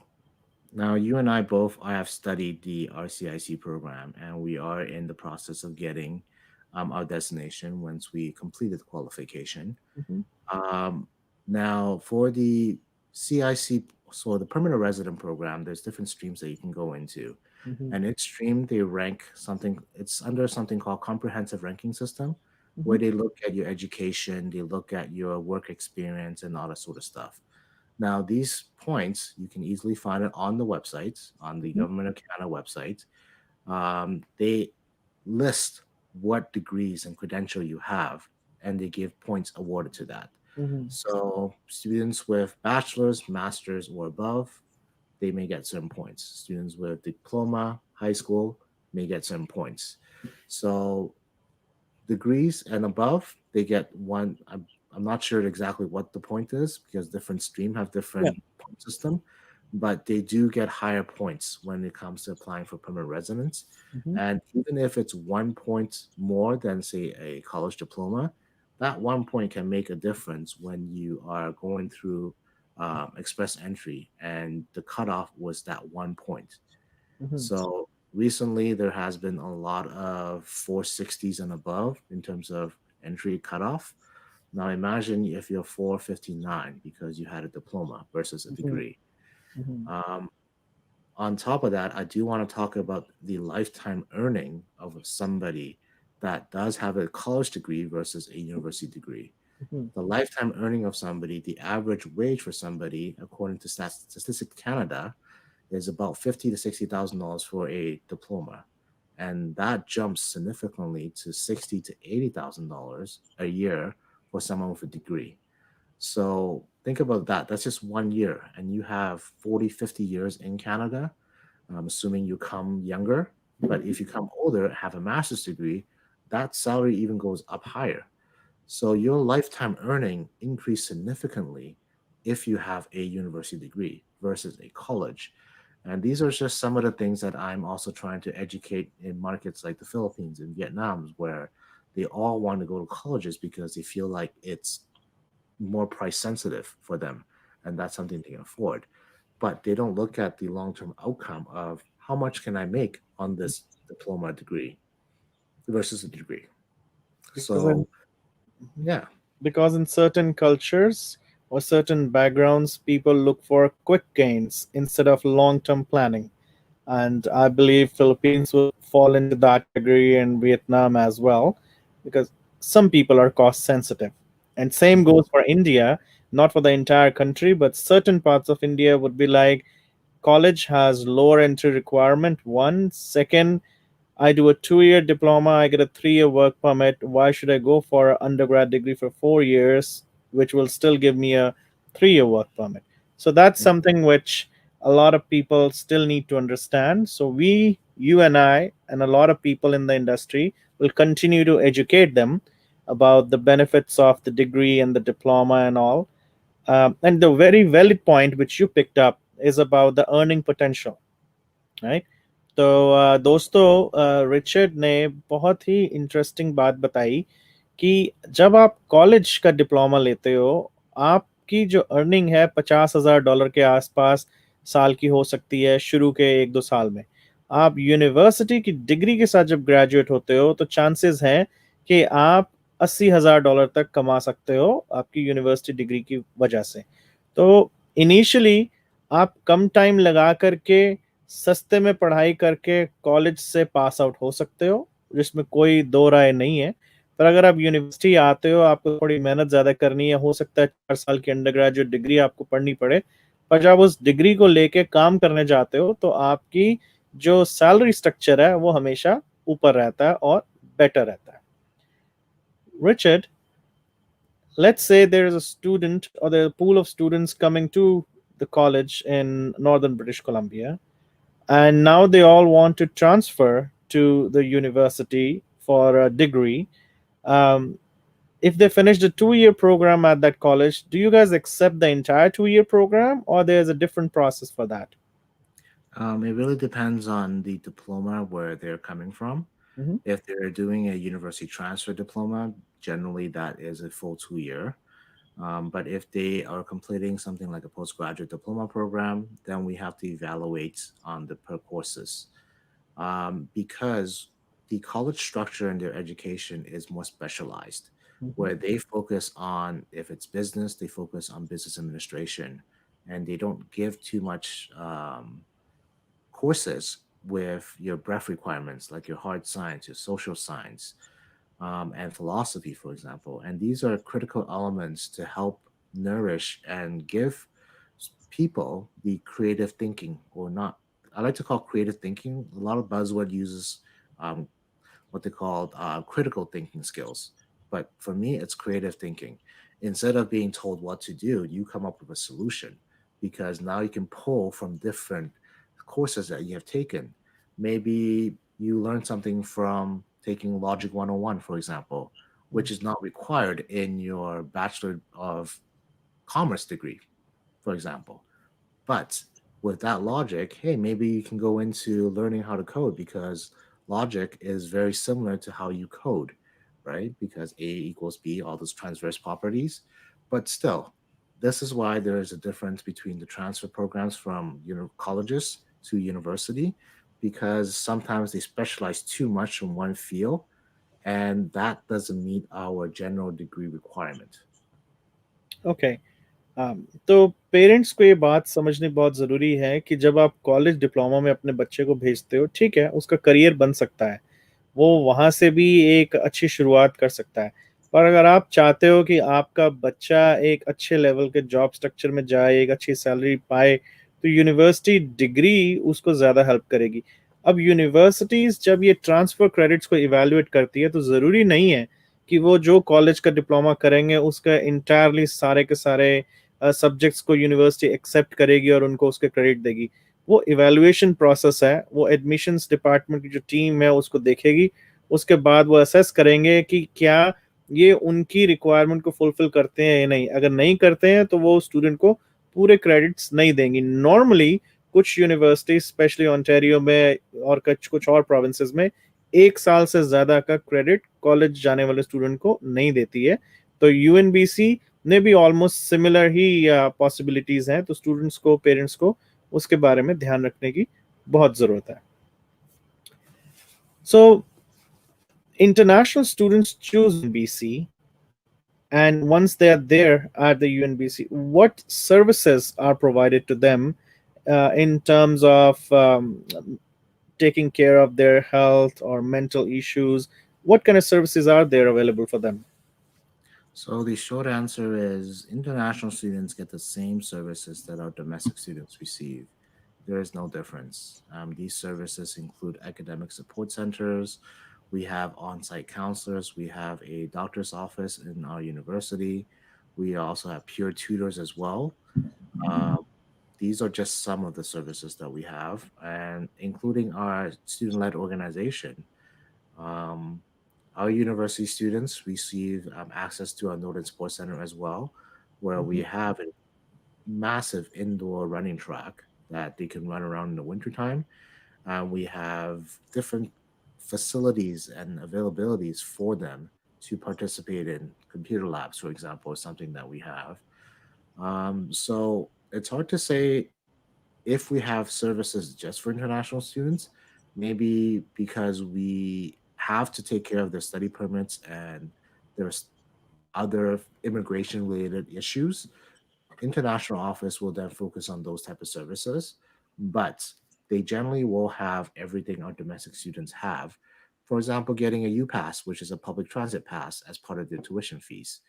Now, you and I both I have studied the RCIC program, and we are in the process of getting our destination once we completed the qualification. Mhm, Um, Now, for the CIC, so the permanent resident program, there's different streams that you can go into. mhm, And each stream, they rank something, it's under something called comprehensive ranking system, where mhm, they look at your education, they look at your work experience, and all that sort of stuff. Now, these points, you can easily find it on the website, on the mhm, Government of Canada website. They list what degrees and credential you have, and they give points awarded to that. mhm, So, students with bachelor's, master's, or above, they may get certain points. Students with diploma, high school, may get certain points. So, degrees and above, they get one. I'm not sure exactly what the point is because different stream have yeah, different point system, but they do get higher points when it comes to applying for permanent residence. mhm, And even if it's 1 point more than, say, a college diploma, that 1 point can make a difference when you are going through express entry, and the cutoff was that 1 point. mhm, So recently, there has been a lot of 460s and above in terms of entry cutoff. Now imagine if you're 459 because you had a diploma versus a mhm, degree. mhm, Um, on top of that, I do want to talk about the lifetime earning of somebody that does have a college degree versus a university degree. mhm, The lifetime earning of somebody, the average wage for somebody, according to Statistics Canada, is about 50 to $60,000 for a diploma, and that jumps significantly to $60,000 to $80,000 a year for someone with a degree. So think about that. That's just 1 year, and you have 40, 50 years in Canada. I'm assuming you come younger, but if you come older, have a master's degree, that salary even goes up higher. So your lifetime earning increase significantly if you have a university degree versus a college. And these are just some of the things that I'm also trying to educate in markets like the Philippines and Vietnam, where they all want to go to colleges because they feel like it's more price sensitive for them, and that's something they can afford. But they don't look at the long term outcome of how much can I make on this diploma degree versus a degree. Because in, So, yeah. because in certain cultures or certain backgrounds, people look for quick gains instead of long-term planning. And I believe Philippines would fall into that category, and Vietnam as well, because some people are cost sensitive. And same Mhm. goes for India, not for the entire country, but certain parts of India would be like college has lower entry requirement. One, second, I do a 2 year diploma, I get a 3 year work permit. Why should I go for an undergrad degree for 4 years, which will still give me a 3 year work permit? So that's something which a lot of people still need to understand. So we, you and I, and a lot of people in the industry will continue to educate them about the benefits of the degree and the diploma and all. And the very valid point which you picked up is about the earning potential, right. तो दोस्तों, Richard ने बहुत ही interesting बात बताई कि जब आप college का डिप्लोमा लेते हो, आपकी जो अर्निंग है $50,000 के आसपास साल की हो सकती है शुरू के 1-2 साल में। आप यूनिवर्सिटी की डिग्री के साथ जब ग्रेजुएट होते हो तो चांसेस हैं कि आप $80,000 तक कमा सकते हो आपकी यूनिवर्सिटी डिग्री की वजह से। तो इनिशियली आप कम टाइम लगा करके सस्ते में पढ़ाई करके कॉलेज से पास आउट हो सकते हो, जिसमें कोई दो राय नहीं है। पर अगर आप यूनिवर्सिटी आते हो, आपको थोड़ी मेहनत ज़्यादा करनी है, हो सकता है 4 साल की अंडर ग्रेजुएट डिग्री आपको पढ़नी पड़े, पर जब उस डिग्री को लेके काम करने जाते हो तो आपकी जो सैलरी स्ट्रक्चर है वो हमेशा ऊपर रहता है और बेटर रहता है। Richard, let's say there is a student or there is a pool of students coming to the college in northern British Columbia, and now they all want to transfer to the university for a degree. Um, if they finish the 2 year program at that college, do you guys accept the entire 2 year program, or there's a different process for that? It really depends on the diploma where they're coming from. Mm-hmm. If they're doing a university transfer diploma, generally that is a full 2 year. But if they are completing something like a postgraduate diploma program, then we have to evaluate on the per courses, because the college structure in their education is more specialized, Mm-hmm. where they focus on, if it's business, they focus on business administration, and they don't give too much courses with your breadth requirements, like your hard science, your social science, and philosophy, for example. And these are critical elements to help nourish and give people the creative thinking, or not. I like to call creative thinking. A lot of buzzword uses um, what they call critical thinking skills. But for me, it's creative thinking. Instead of being told what to do, you come up with a solution, because now you can pull from different courses that you have taken. Maybe you learn something from taking Logic 101, for example, which is not required in your Bachelor of Commerce degree, for example. But with that logic, hey, maybe you can go into learning how to code, because logic is very similar to how you code, right? Because A equals B, all those transverse properties. But still, this is why there is a difference between the transfer programs from colleges to university, because sometimes they specialize too much in one field, and that doesn't meet our general degree requirement. Okay. तो parents को ये बात समझनी बहुत ज़रूरी है कि जब आप कॉलेज डिप्लोमा में अपने बच्चे को भेजते हो, ठीक है, उसका करियर बन सकता है, वो वहाँ से भी एक अच्छी शुरुआत कर सकता है। पर अगर आप चाहते हो कि आपका बच्चा एक अच्छे लेवल के जॉब स्ट्रक्चर में जाए, एक अच्छी सैलरी पाए, तो यूनिवर्सिटी डिग्री उसको ज़्यादा हेल्प करेगी। अब यूनिवर्सिटीज जब ये ट्रांसफर क्रेडिट्स को इवैल्यूएट करती है तो जरूरी नहीं है कि वो जो कॉलेज का डिप्लोमा करेंगे उसका इंटायरली सारे के सारे सब्जेक्ट्स को यूनिवर्सिटी एक्सेप्ट करेगी और उनको उसके क्रेडिट देगी। वो इवैल्यूएशन प्रोसेस है, वो एडमिशंस डिपार्टमेंट की जो टीम है उसको देखेगी। उसके बाद वो असेस करेंगे कि क्या ये उनकी रिक्वायरमेंट को फुलफिल करते हैं या नहीं। अगर नहीं करते हैं तो वो स्टूडेंट को पूरे क्रेडिट्स नहीं देंगी। नॉर्मली कुछ यूनिवर्सिटी स्पेशली ऑन्टेरियो में और कुछ कुछ और प्रोविंसेस में 1 साल से ज्यादा का क्रेडिट कॉलेज जाने वाले स्टूडेंट को नहीं देती है। तो यूएनबीसी ने भी ऑलमोस्ट सिमिलर ही पॉसिबिलिटीज हैं, तो स्टूडेंट्स को, पेरेंट्स को उसके बारे में ध्यान रखने की बहुत जरूरत है। सो international students choose UNBC, and once they are there at the UNBC, what services are provided to them in terms of taking care of their health or mental issues? What kind of services are there available for them? So the short answer is international students get the same services that our domestic students receive. There is no difference. These services include academic support centers. We have on site counselors. We have a doctor's office in our university. We also have peer tutors as well. Uh, these are just some of the services that we have, and including our student led organization. Um, our university students receive access to our Northern Sports Center as well, where we Mhm. have a massive indoor running track that they can run around in the wintertime. We have different facilities and availabilities for them to participate in. Computer labs, for example, is something that we have. So it's hard to say if we have services just for international students, maybe because we have to take care of their study permits and there's other immigration related issues, international office will then focus on those type of services, but they generally will have everything our domestic students have. For example, getting a U-Pass, which is a public transit pass, as part of their tuition fees.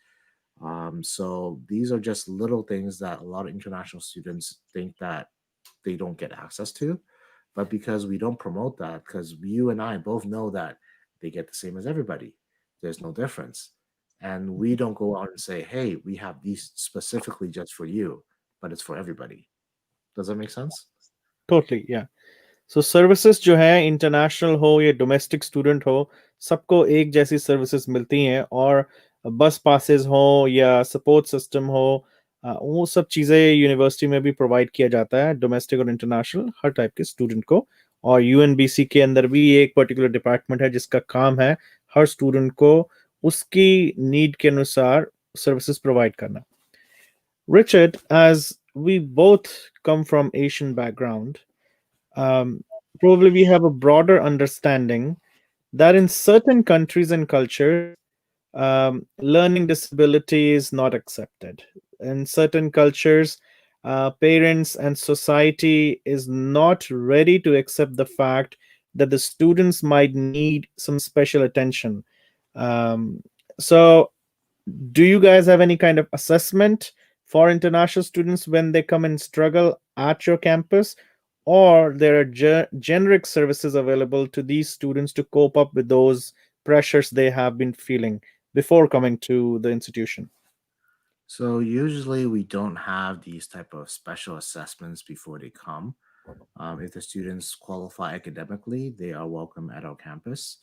So these are just little things that a lot of international students think that they don't get access to. But because we don't promote that, because you and I both know that they get the same as everybody, there's no difference. And we don't go out and say, hey, we have these specifically just for you, but it's for everybody. Does that make sense? Totally, yeah. So services जो है, international हो या domestic student हो, सबको एक जैसी services मिलती हैं। और बस पासेस हो या सपोर्ट सिस्टम हो, वो सब चीज़ें यूनिवर्सिटी में भी प्रोवाइड किया जाता है, डोमेस्टिक और इंटरनेशनल हर टाइप के स्टूडेंट को। और यूएनबीसी के अंदर भी एक पर्टिकुलर डिपार्टमेंट है जिसका काम है हर स्टूडेंट को उसकी नीड के अनुसार सर्विसेज प्रोवाइड करना। Richard, as we both come from Asian background, um, probably we have a broader understanding that in certain countries and cultures, learning disability is not accepted. In certain cultures, parents and society is not ready to accept the fact that the students might need some special attention. Um, so do you guys have any kind of assessment for international students when they come and struggle at your campus, or there are generic services available to these students to cope up with those pressures they have been feeling before coming to the institution? So usually we don't have these type of special assessments before they come. If the students qualify academically, they are welcome at our campus.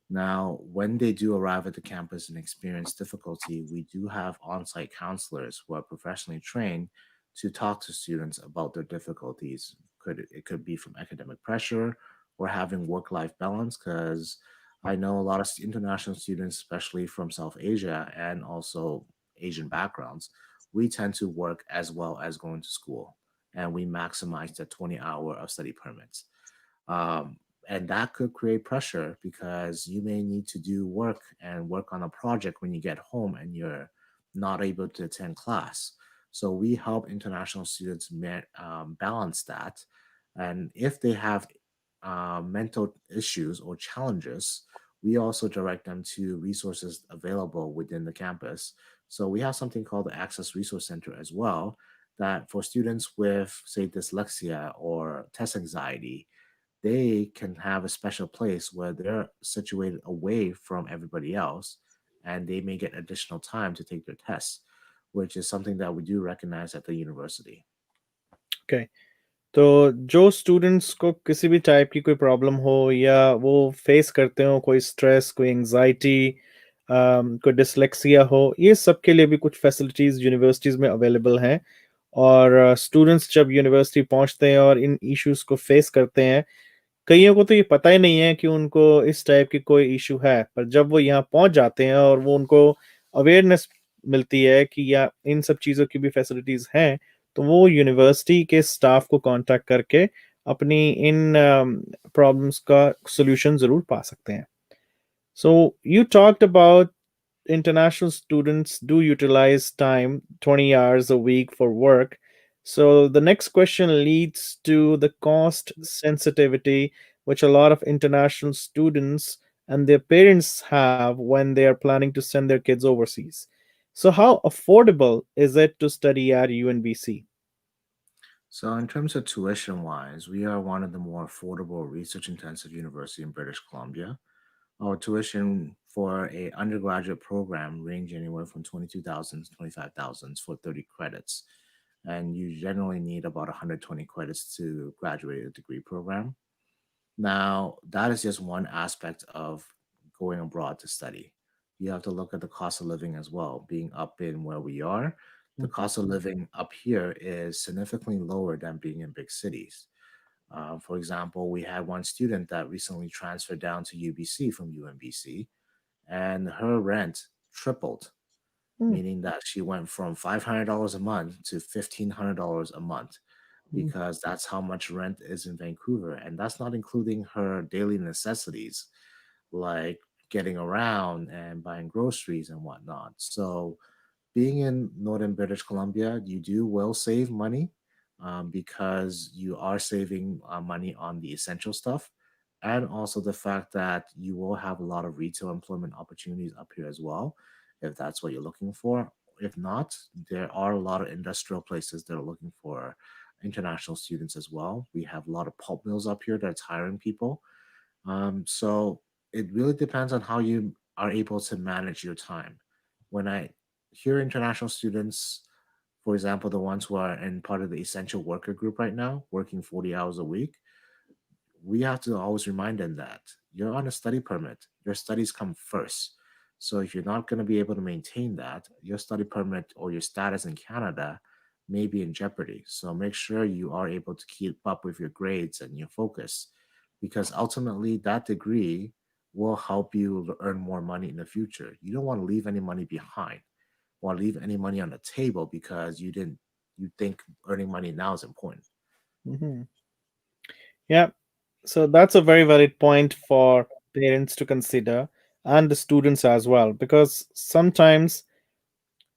Now, when they do arrive at the campus and experience difficulty, we do have on site counselors who are professionally trained to talk to students about their difficulties. It could be from academic pressure or having work life balance, because I know a lot of international students, especially from South Asia and also Asian backgrounds, we tend to work as well as going to school, and we maximize the 20-hour of study permits. Um, and that could create pressure because you may need to do work and work on a project when you get home and you're not able to attend class. So we help international students balance that. And if they have mental issues or challenges, we also direct them to resources available within the campus. So we have something called the Access Resource Center as well, that for students with, say, dyslexia or test anxiety, they can have a special place where they're situated away from everybody else, and they may get additional time to take their tests, which is something that we do recognize at the university. Okay, तो जो students को किसी भी type की कोई problem हो या वो फेस करते हो, कोई स्ट्रेस, कोई एंजाइटी, कोई डिसलेक्सिया हो, ये सब के लिए भी कुछ फैसिलिटीज़ यूनिवर्सिटीज़ में अवेलेबल हैं। और स्टूडेंट्स जब यूनिवर्सिटी पहुंचते हैं और इन इश्यूज़ को फेस करते हैं, कईयों को तो ये पता ही नहीं है कि उनको इस टाइप की कोई इशू है, पर जब वो यहाँ पहुंच जाते हैं और वो उनको अवेयरनेस मिलती है कि या इन सब चीज़ों की भी फैसिलिटीज़ हैं, तो वो यूनिवर्सिटी के स्टाफ को कांटेक्ट करके अपनी इन प्रॉब्लम्स का सॉल्यूशन ज़रूर पा सकते हैं। So you talked about international students do utilize time 20 hours a week for work. So the next question leads to the cost sensitivity, which a lot of international students and their parents have when they are planning to send their kids overseas. So, how affordable is it to study at UNBC? So, in terms of tuition wise, we are one of the more affordable research intensive university in British Columbia. Our tuition for a undergraduate program range anywhere from 22,000 to 25,000 for 30 credits. And you generally need about 120 credits to graduate a degree program. Now, that is just one aspect of going abroad to study. You have to look at the cost of living as well. Being up in where we are, the cost of living up here is significantly lower than being in big cities. For example, we had one student that recently transferred down to UBC from UNBC, and her rent tripled, meaning that she went from $500 a month to $1,500 a month because that's how much rent is in Vancouver. And that's not including her daily necessities like getting around and buying groceries and whatnot. So, being in northern British Columbia, you do will save money because you are saving money on the essential stuff. And also the fact that you will have a lot of retail employment opportunities up here as well, if that's what you're looking for. If not, there are a lot of industrial places that are looking for international students as well. We have a lot of pulp mills up here that's hiring people. So it really depends on how you are able to manage your time. When I hear international students, for example, the ones who are in part of the essential worker group right now, working 40 hours a week, we have to always remind them that you're on a study permit. Your studies come first. So if you're not going to be able to maintain that, your study permit or your status in Canada may be in jeopardy. So make sure you are able to keep up with your grades and your focus because ultimately that degree will help you earn more money in the future. You don't want to leave any money behind or leave any money on the table because you think earning money now is important. Mhm. Yeah, so that's a very valid point for parents to consider and the students as well, because sometimes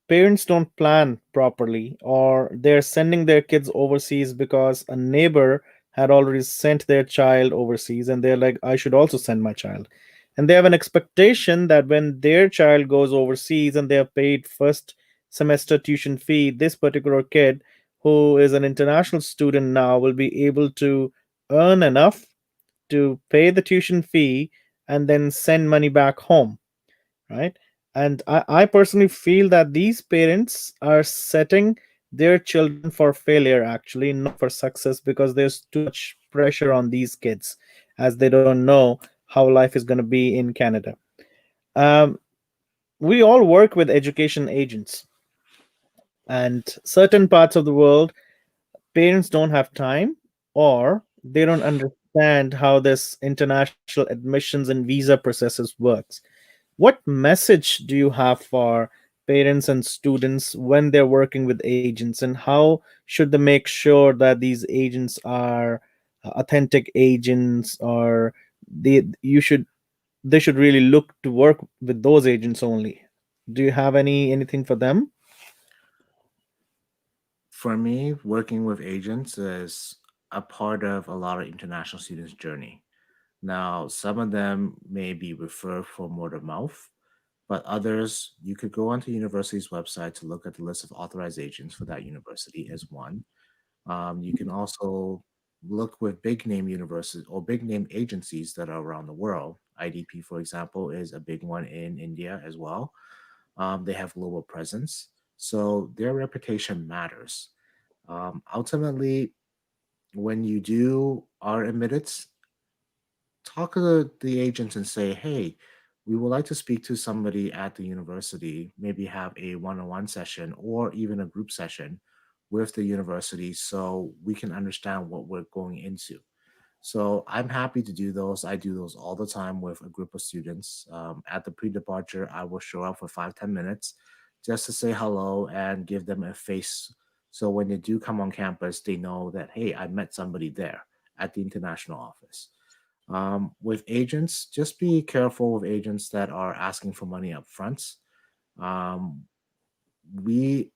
parents don't plan properly or they're sending their kids overseas because a neighbor had already sent their child overseas and they're like, I should also send my child. And they have an expectation that when their child goes overseas and they are paid first semester tuition fee, this particular kid who is an international student now will be able to earn enough to pay the tuition fee and then send money back home, right? And I personally feel that these parents are setting their children for failure, actually, not for success, because there's too much pressure on these kids as they don't know how life is going to be in Canada. Um, we all work with education agents, and certain parts of the world, parents don't have time or they don't understand how this international admissions and visa processes works. What message do you have for parents and students when they're working with agents, and how should they make sure that these agents are authentic agents, or they should really look to work with those agents only? Do you have anything for them? For me, working with agents is a part of a lot of international students' journey. Now, some of them may be referred from word of mouth, but others, you could go onto university's website to look at the list of authorized agents for that university as one. You can also look with big name universities or big name agencies that are around the world. IDP, for example, is a big one in India as well. They have global presence, so their reputation matters. Ultimately, when you do are admitted, talk to the agents and say, hey, we would like to speak to somebody at the university, maybe have a one-on-one session or even a group session with the university so we can understand what we're going into. So I'm happy to do those. I do those all the time with a group of students. At the pre-departure, I will show up for 5-10 minutes just to say hello and give them a face. So when they do come on campus, they know that, hey, I met somebody there at the international office. With agents, just be careful with agents that are asking for money up front. Um, we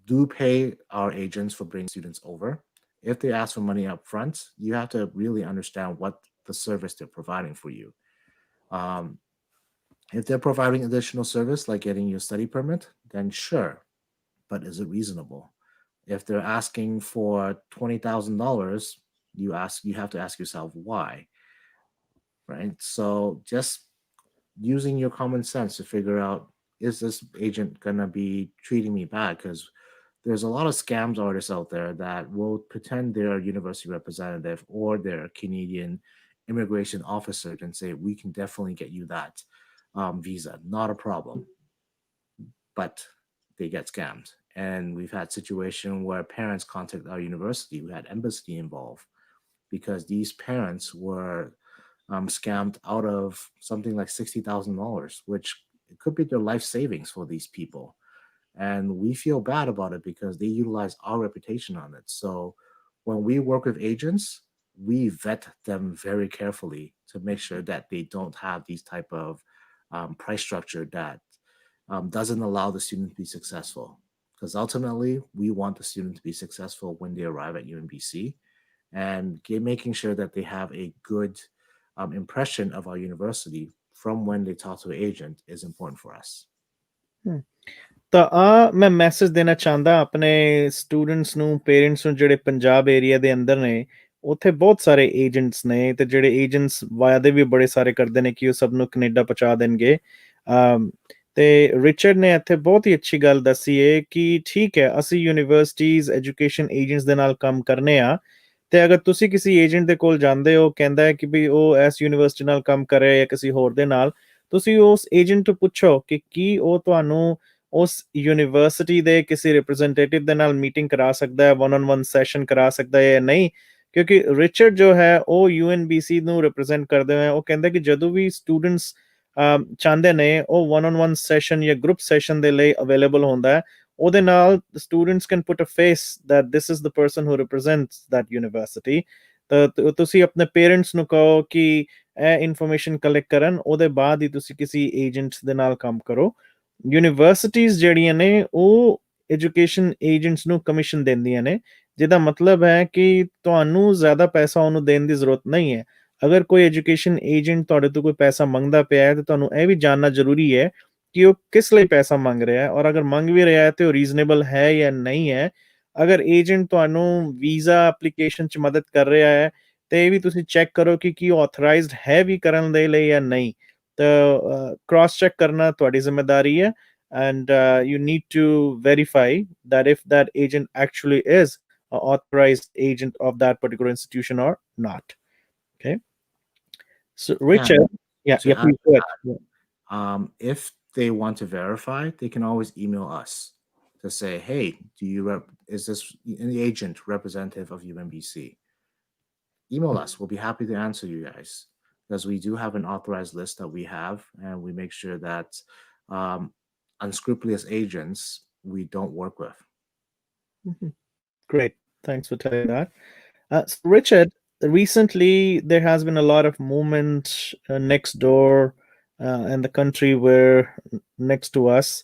do pay our agents for bringing students over. If they ask for money up front, you have to really understand what the service they're providing for you. Um, if they're providing additional service like getting your study permit, then sure, but is it reasonable? If they're asking for $20,000, you have to ask yourself why, right? So just using your common sense to figure out, is this agent gonna be treating me bad? Because there's a lot of scams artists out there that will pretend they're a university representative or they're a Canadian immigration officer and say, we can definitely get you that visa, not a problem. But they get scammed. And we've had situation where parents contact our university. We had embassy involved because these parents were scammed out of something like $60,000, which it could be their life savings for these people. And we feel bad about it because they utilize our reputation on it. So when we work with agents, we vet them very carefully to make sure that they don't have these type of price structure that doesn't allow the student to be successful. Because ultimately, we want the student to be successful when they arrive at UNBC, and making sure that they have a good impression of our university from when they talk to an agent is important for us. ਹਮ, ਤਾਂ ਆ ਮੈਂ message ਦੇਣਾ ਚਾਹੁੰਦਾ ਆਪਣੇ students ਨੂੰ, parents ਨੂੰ, ਜਿਹੜੇ Punjab area ਦੇ ਅੰਦਰ ਨੇ। ਉੱਥੇ ਬਹੁਤ ਸਾਰੇ ਏਜੰਟਸ ਨੇ, ਤੇ ਜਿਹੜੇ ਏਜੰਟਸ ਵਾਅਦੇ ਵੀ ਬੜੇ ਸਾਰੇ ਕਰਦੇ ਨੇ ਕਿ ਉਹ ਸਭ ਨੂੰ ਕੈਨੇਡਾ ਪਹੁੰਚਾ ਦੇਣਗੇ। ਤੇ ਰਿਚਰਡ ਨੇ ਇੱਥੇ ਬਹੁਤ ਹੀ ਅੱਛੀ ਗੱਲ ਦੱਸੀ ਹੈ ਕਿ ਠੀਕ ਹੈ, ਅਸੀਂ ਯੂਨੀਵਰਸਿਟੀਜ਼ ਐਜੂਕੇਸ਼ਨ ਏਜੰਟਸ ਦੇ ਨਾਲ ਕੰਮ ਕਰਨੇ ਆ। ਤੇ ਅਗਰ ਤੁਸੀਂ ਕਿਸੇ ਏਜੰਟ ਦੇ ਕੋਲ ਜਾਂਦੇ ਹੋ, ਕਹਿੰਦਾ ਹੈ ਕਿ ਵੀ ਉਹ ਇਸ ਯੂਨੀਵਰਸਿਟੀ ਨਾਲ ਕੰਮ ਕਰੇ ਜਾਂ ਕਿਸੇ ਹੋਰ ਦੇ ਨਾਲ, ਤੁਸੀਂ ਉਸ ਏਜੰਟ ਤੋਂ ਪੁੱਛੋ ਕਿ ਕੀ ਉਹ ਤੁਹਾਨੂੰ ਉਸ ਯੂਨੀਵਰਸਿਟੀ ਦੇ ਕਿਸੇ ਰਿਪਰੈਜ਼ੈਂਟੇਟਿਵ ਦੇ ਨਾਲ ਮੀਟਿੰਗ ਕਰਾ ਸਕਦਾ ਹੈ, ਵਨ ਔਨ ਵਨ ਸੈਸ਼ਨ ਕਰਾ ਸਕਦਾ ਹੈ ਜਾਂ ਨਹੀਂ। ਕਿਉਂਕਿ ਰਿਚਰਡ ਜੋ ਹੈ ਉਹ UNBC ਨੂੰ ਰਿਪਰੈਜ਼ੈਂਟ ਕਰਦੇ ਹੋਏ ਉਹ ਕਹਿੰਦਾ ਕਿ ਜਦੋਂ ਵੀ ਸਟੂਡੈਂਟਸ ਚਾਹੁੰਦੇ ਨੇ, ਉਹ ਵਨ ਔਨ ਵਨ ਸੈਸ਼ਨ ਜਾਂ ਗਰੁੱਪ ਸੈਸ਼ਨ ਦੇ ਲਈ ਅਵੇਲੇਬਲ ਹੁੰਦਾ ਹੈ। ਉਹਦੇ ਨਾਲ students can put a face that this is the person who represents that university. ਤਾਂ ਤੁਸੀਂ ਆਪਣੇ ਪੇਰੈਂਟਸ ਨੂੰ ਕਹੋ ਕਿ ਇਹ ਇਨਫੋਰਮੇਸ਼ਨ ਕਲੈਕਟ ਕਰਨ, ਉਹਦੇ ਬਾਅਦ ਹੀ ਤੁਸੀਂ ਕਿਸੇ ਏਜੰਟਸ ਦੇ ਨਾਲ ਕੰਮ ਕਰੋ। ਯੂਨੀਵਰਸਿਟੀਜ਼ ਜਿਹੜੀਆਂ ਨੇ ਉਹ ਐਜੂਕੇਸ਼ਨ ਏਜੰਟਸ ਨੂੰ ਕਮਿਸ਼ਨ ਦਿੰਦੀਆਂ ਨੇ, ਜਿਹਦਾ ਮਤਲਬ ਹੈ ਕਿ ਤੁਹਾਨੂੰ ਜ਼ਿਆਦਾ ਪੈਸਾ ਉਹਨੂੰ ਦੇਣ ਦੀ ਜ਼ਰੂਰਤ ਨਹੀਂ ਹੈ। ਅਗਰ ਕੋਈ ਐਜੂਕੇਸ਼ਨ ਏਜੰਟ ਤੁਹਾਡੇ ਤੋਂ ਕੋਈ ਪੈਸਾ ਮੰਗਦਾ ਪਿਆ ਹੈ, ਤਾਂ ਤੁਹਾਨੂੰ ਇਹ ਵੀ ਜਾਣਨਾ ਜ਼ਰੂਰੀ ਹੈ ਕਿ ਉਹ ਕਿਸ ਲਈ ਪੈਸਾ ਮੰਗ ਰਿਹਾ ਹੈ, ਔਰ ਅਗਰ ਮੰਗ ਵੀ ਰਿਹਾ ਹੈ ਤੇ ਉਹ ਰੀਜ਼ਨੇਬਲ ਹੈ ਜਾਂ ਨਹੀਂ ਹੈ। ਅਗਰ ਏਜੰਟ ਤੁਹਾਨੂੰ ਵੀਜ਼ਾ ਐਪਲੀਕੇਸ਼ਨ 'ਚ ਮਦਦ ਕਰ ਰਿਹਾ ਹੈ, ਤੇ ਇਹ ਵੀ ਤੁਸੀਂ ਚੈੱਕ ਕਰੋ ਕਿ ਕੀ ਉਹ ਆਥੋਰਾਈਜ਼ਡ ਹੈ ਵੀ ਕਰਨ ਦੇ ਲਈ ਜਾਂ ਨਹੀਂ। ਤਾਂ ਕ੍ਰਾਸ ਚੈੱਕ ਕਰਨਾ ਤੁਹਾਡੀ ਜ਼ਿੰਮੇਦਾਰੀ ਹੈ। And you need to verify that if that agent actually is an authorized agent of that particular institution or not. Okay. So Yeah, Richard, yeah, to add please to go ahead. Yeah. if they want to verify, they can always email us to say, "Hey, is this an agent representative of UNBC?" Email us. We'll be happy to answer you guys because we do have an authorized list that we have, and we make sure that um, unscrupulous agents we don't work with. Mhm. Great. Thanks for telling that. So Richard, recently there has been a lot of movement next door in the country where next to us,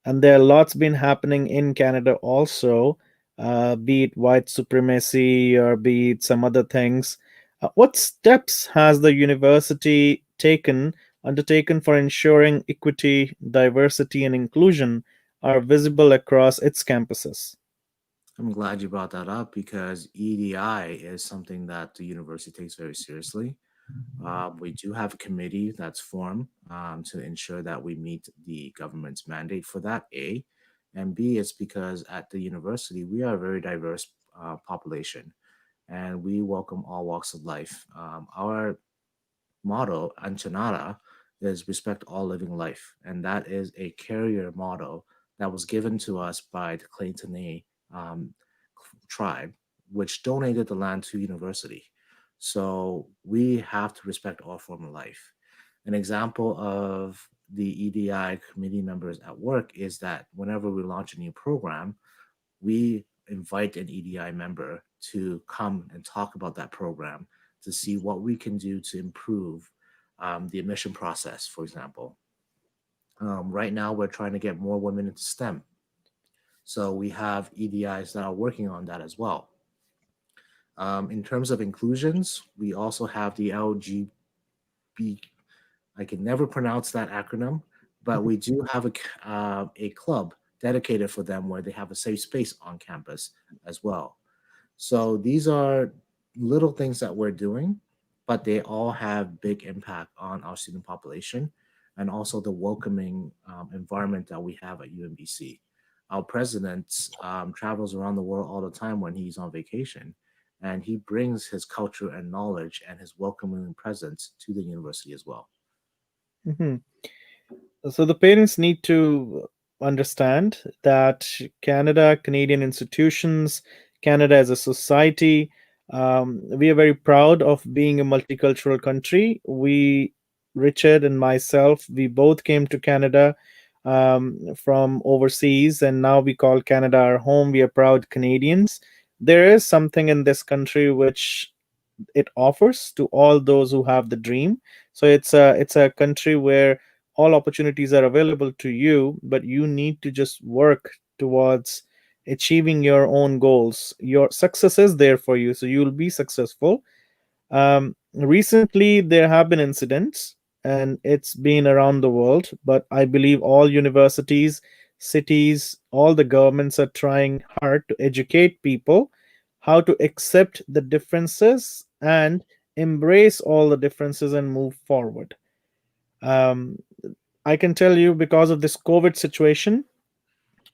and there are lots been happening in Canada also, be it white supremacy or be it some other things. What steps has the university undertaken for ensuring equity, diversity, and inclusion are visible across its campuses? I'm glad you brought that up because EDI is something that the university takes very seriously. We do have a committee that's formed to ensure that we meet the government's mandate for that, A. And B, it's because at the university, we are a very diverse population and we welcome all walks of life. Our motto, Anchanada, is respect all living life. And that is a carrier motto that was given to us by the Claytonay um, tribe, which donated the land to university. So we have to respect all form of life. An example of the EDI committee members at work is that whenever we launch a new program, we invite an EDI member to come and talk about that program to see what we can do to improve the admission process, for example. Right now, we're trying to get more women into STEM. So we have EDIs that are working on that as well. In terms of inclusions, we also have the LGB. I can never pronounce that acronym, but we do have a club dedicated for them where they have a safe space on campus as well. So these are little things that we're doing, but they all have big impact on our student population and also the welcoming environment that we have at UNBC. Our president travels around the world all the time when he's on vacation, and he brings his culture and knowledge and his welcoming presence to the university as well. Mhm. So the parents need to understand that Canada, Canadian institutions, Canada as a society, we are very proud of being a multicultural country. Richard and myself, we both came to Canada from overseas, and now we call Canada our home. We are proud Canadians. There is something in this country which it offers to all those who have the dream. So it's a country where all opportunities are available to you, but you need to just work towards achieving your own goals. Your success is there for you, so you'll be successful. Recently, there have been incidents, and it's been around the world, but I believe all universities, cities, all the governments are trying hard to educate people how to accept the differences and embrace all the differences and move forward. Um, I can tell you, because of this COVID situation,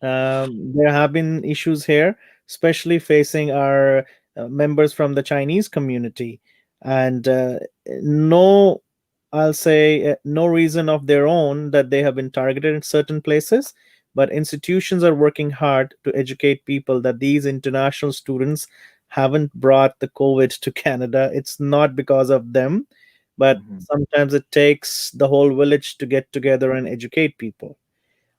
there have been issues here, especially facing our members from the Chinese community. And no, I'll say no reason of their own that they have been targeted in certain places, but institutions are working hard to educate people that these international students haven't brought the COVID to Canada. It's not because of them, but Mhm. sometimes it takes the whole village to get together and educate people.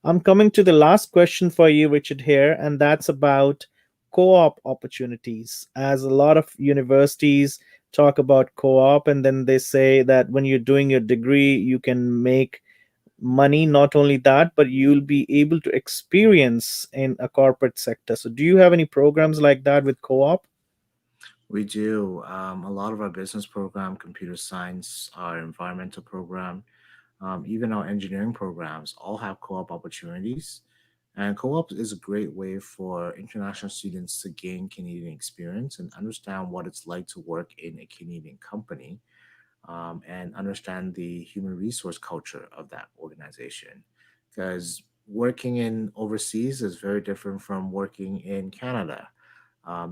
I'm coming to the last question for you, Richard, here, and that's about co op opportunities. As a lot of universities talk about co op, and then they say that when you're doing your degree, you can make money. Not only that, but you'll be able to experience in a corporate sector. So, do you have any programs like that with co op? We do. A lot of our business program, computer science, our environmental program, even our engineering programs all have co-op opportunities. And co-op is a great way for international students to gain Canadian experience and understand what it's like to work in a Canadian company and understand the human resource culture of that organization. Because working in overseas is very different from working in Canada.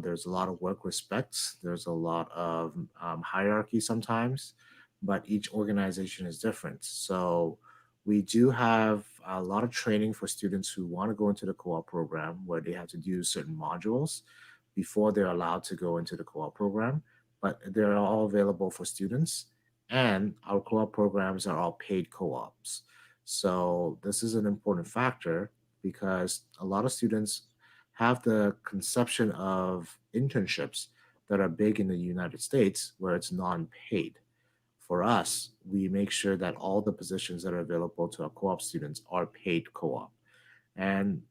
There's a lot of work respects. There's a lot of hierarchy sometimes, but each organization is different. So we do have a lot of training for students who want to go into the co-op program where they have to do certain modules before they're allowed to go into the co-op program. But they're all available for students, and our co-op programs are all paid co-ops. So this is an important factor because a lot of students have the conception of internships that are big in the United States where it's non-paid. For us, we make sure that all the positions that are available to our co-op students are paid co-op. And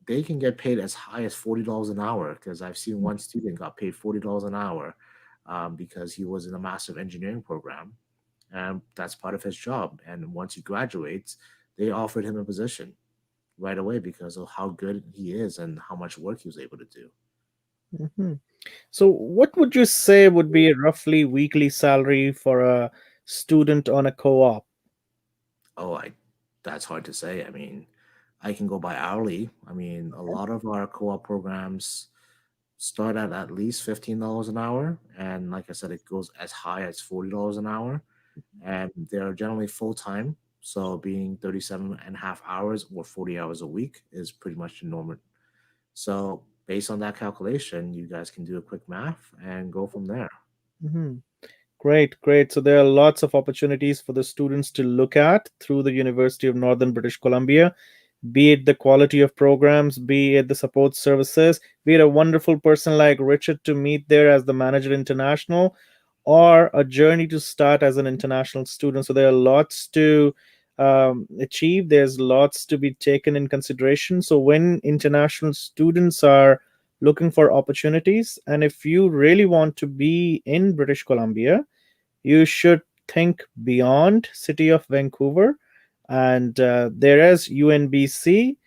they can get paid as high as $40 an hour because I've seen one student got paid $40 an hour because he was in a massive engineering program and that's part of his job. And once he graduates, they offered him a position right away because of how good he is and how much work he was able to do. Mhm. So, what would you say would be a roughly weekly salary for a student on a co-op? Oh, I that's hard to say. I mean, I can go by hourly. I mean, a lot of our co-op programs start at least $15 an hour, and like I said, it goes as high as $40 an hour, and they're generally full time. So being 37 and a half hours or 40 hours a week is pretty much the norm. So based on that calculation, you guys can do a quick math and go from there. Mhm. Great, great. So there are lots of opportunities for the students to look at through the University of Northern British Columbia, be it the quality of programs, be it the support services, be it a wonderful person like Richard to meet there as the manager international, or a journey to start as an international student. So there are lots to achieve, there's lots to be taken in consideration. So when international students are looking for opportunities, and if you really want to be in British Columbia, you should think beyond city of Vancouver, and there is UNBC.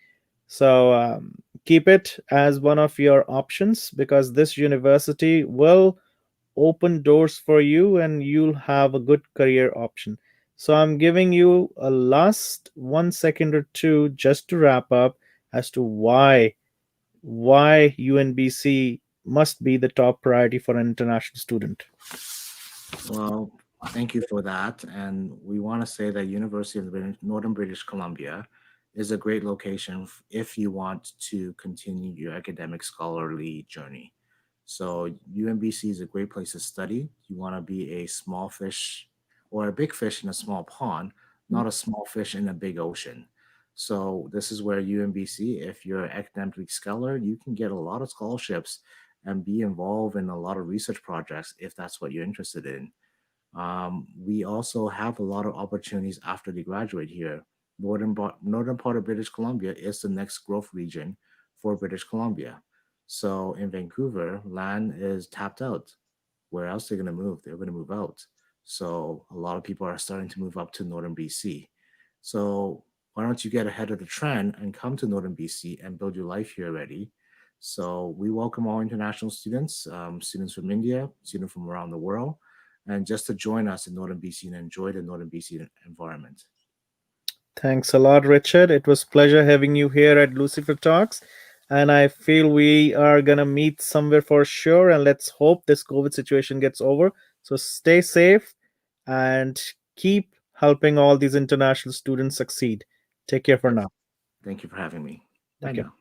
So keep it as one of your options, because this university will open doors for you and you'll have a good career option. So I'm giving you a last 1 second or two just to wrap up as to why UNBC must be the top priority for an international student. Well, thank you for that. And we want to say that University of Northern British Columbia is a great location if you want to continue your academic scholarly journey. So UMBC is a great place to study. You want to be a small fish or a big fish in a small pond, not a small fish in a big ocean. So this is where UMBC, if you're an academic scholar, you can get a lot of scholarships and be involved in a lot of research projects if that's what you're interested in. We also have a lot of opportunities after they graduate here. Northern part of British Columbia is the next growth region for British Columbia. So in Vancouver, land is tapped out. Where else they're going to move? They're going to move out. So a lot of people are starting to move up to Northern BC. So why don't you get ahead of the trend and come to Northern BC and build your life here already? So we welcome all international students, students from India, students from around the world, and just to join us in Northern BC and enjoy the Northern BC environment. Thanks a lot, Richard. It was pleasure having you here at Lucifer Talks. And I feel we are gonna meet somewhere for sure. And let's hope this COVID situation gets over. So stay safe and keep helping all these international students succeed. Take care for Yes. now. Thank you for having me. Bye Thank you. now.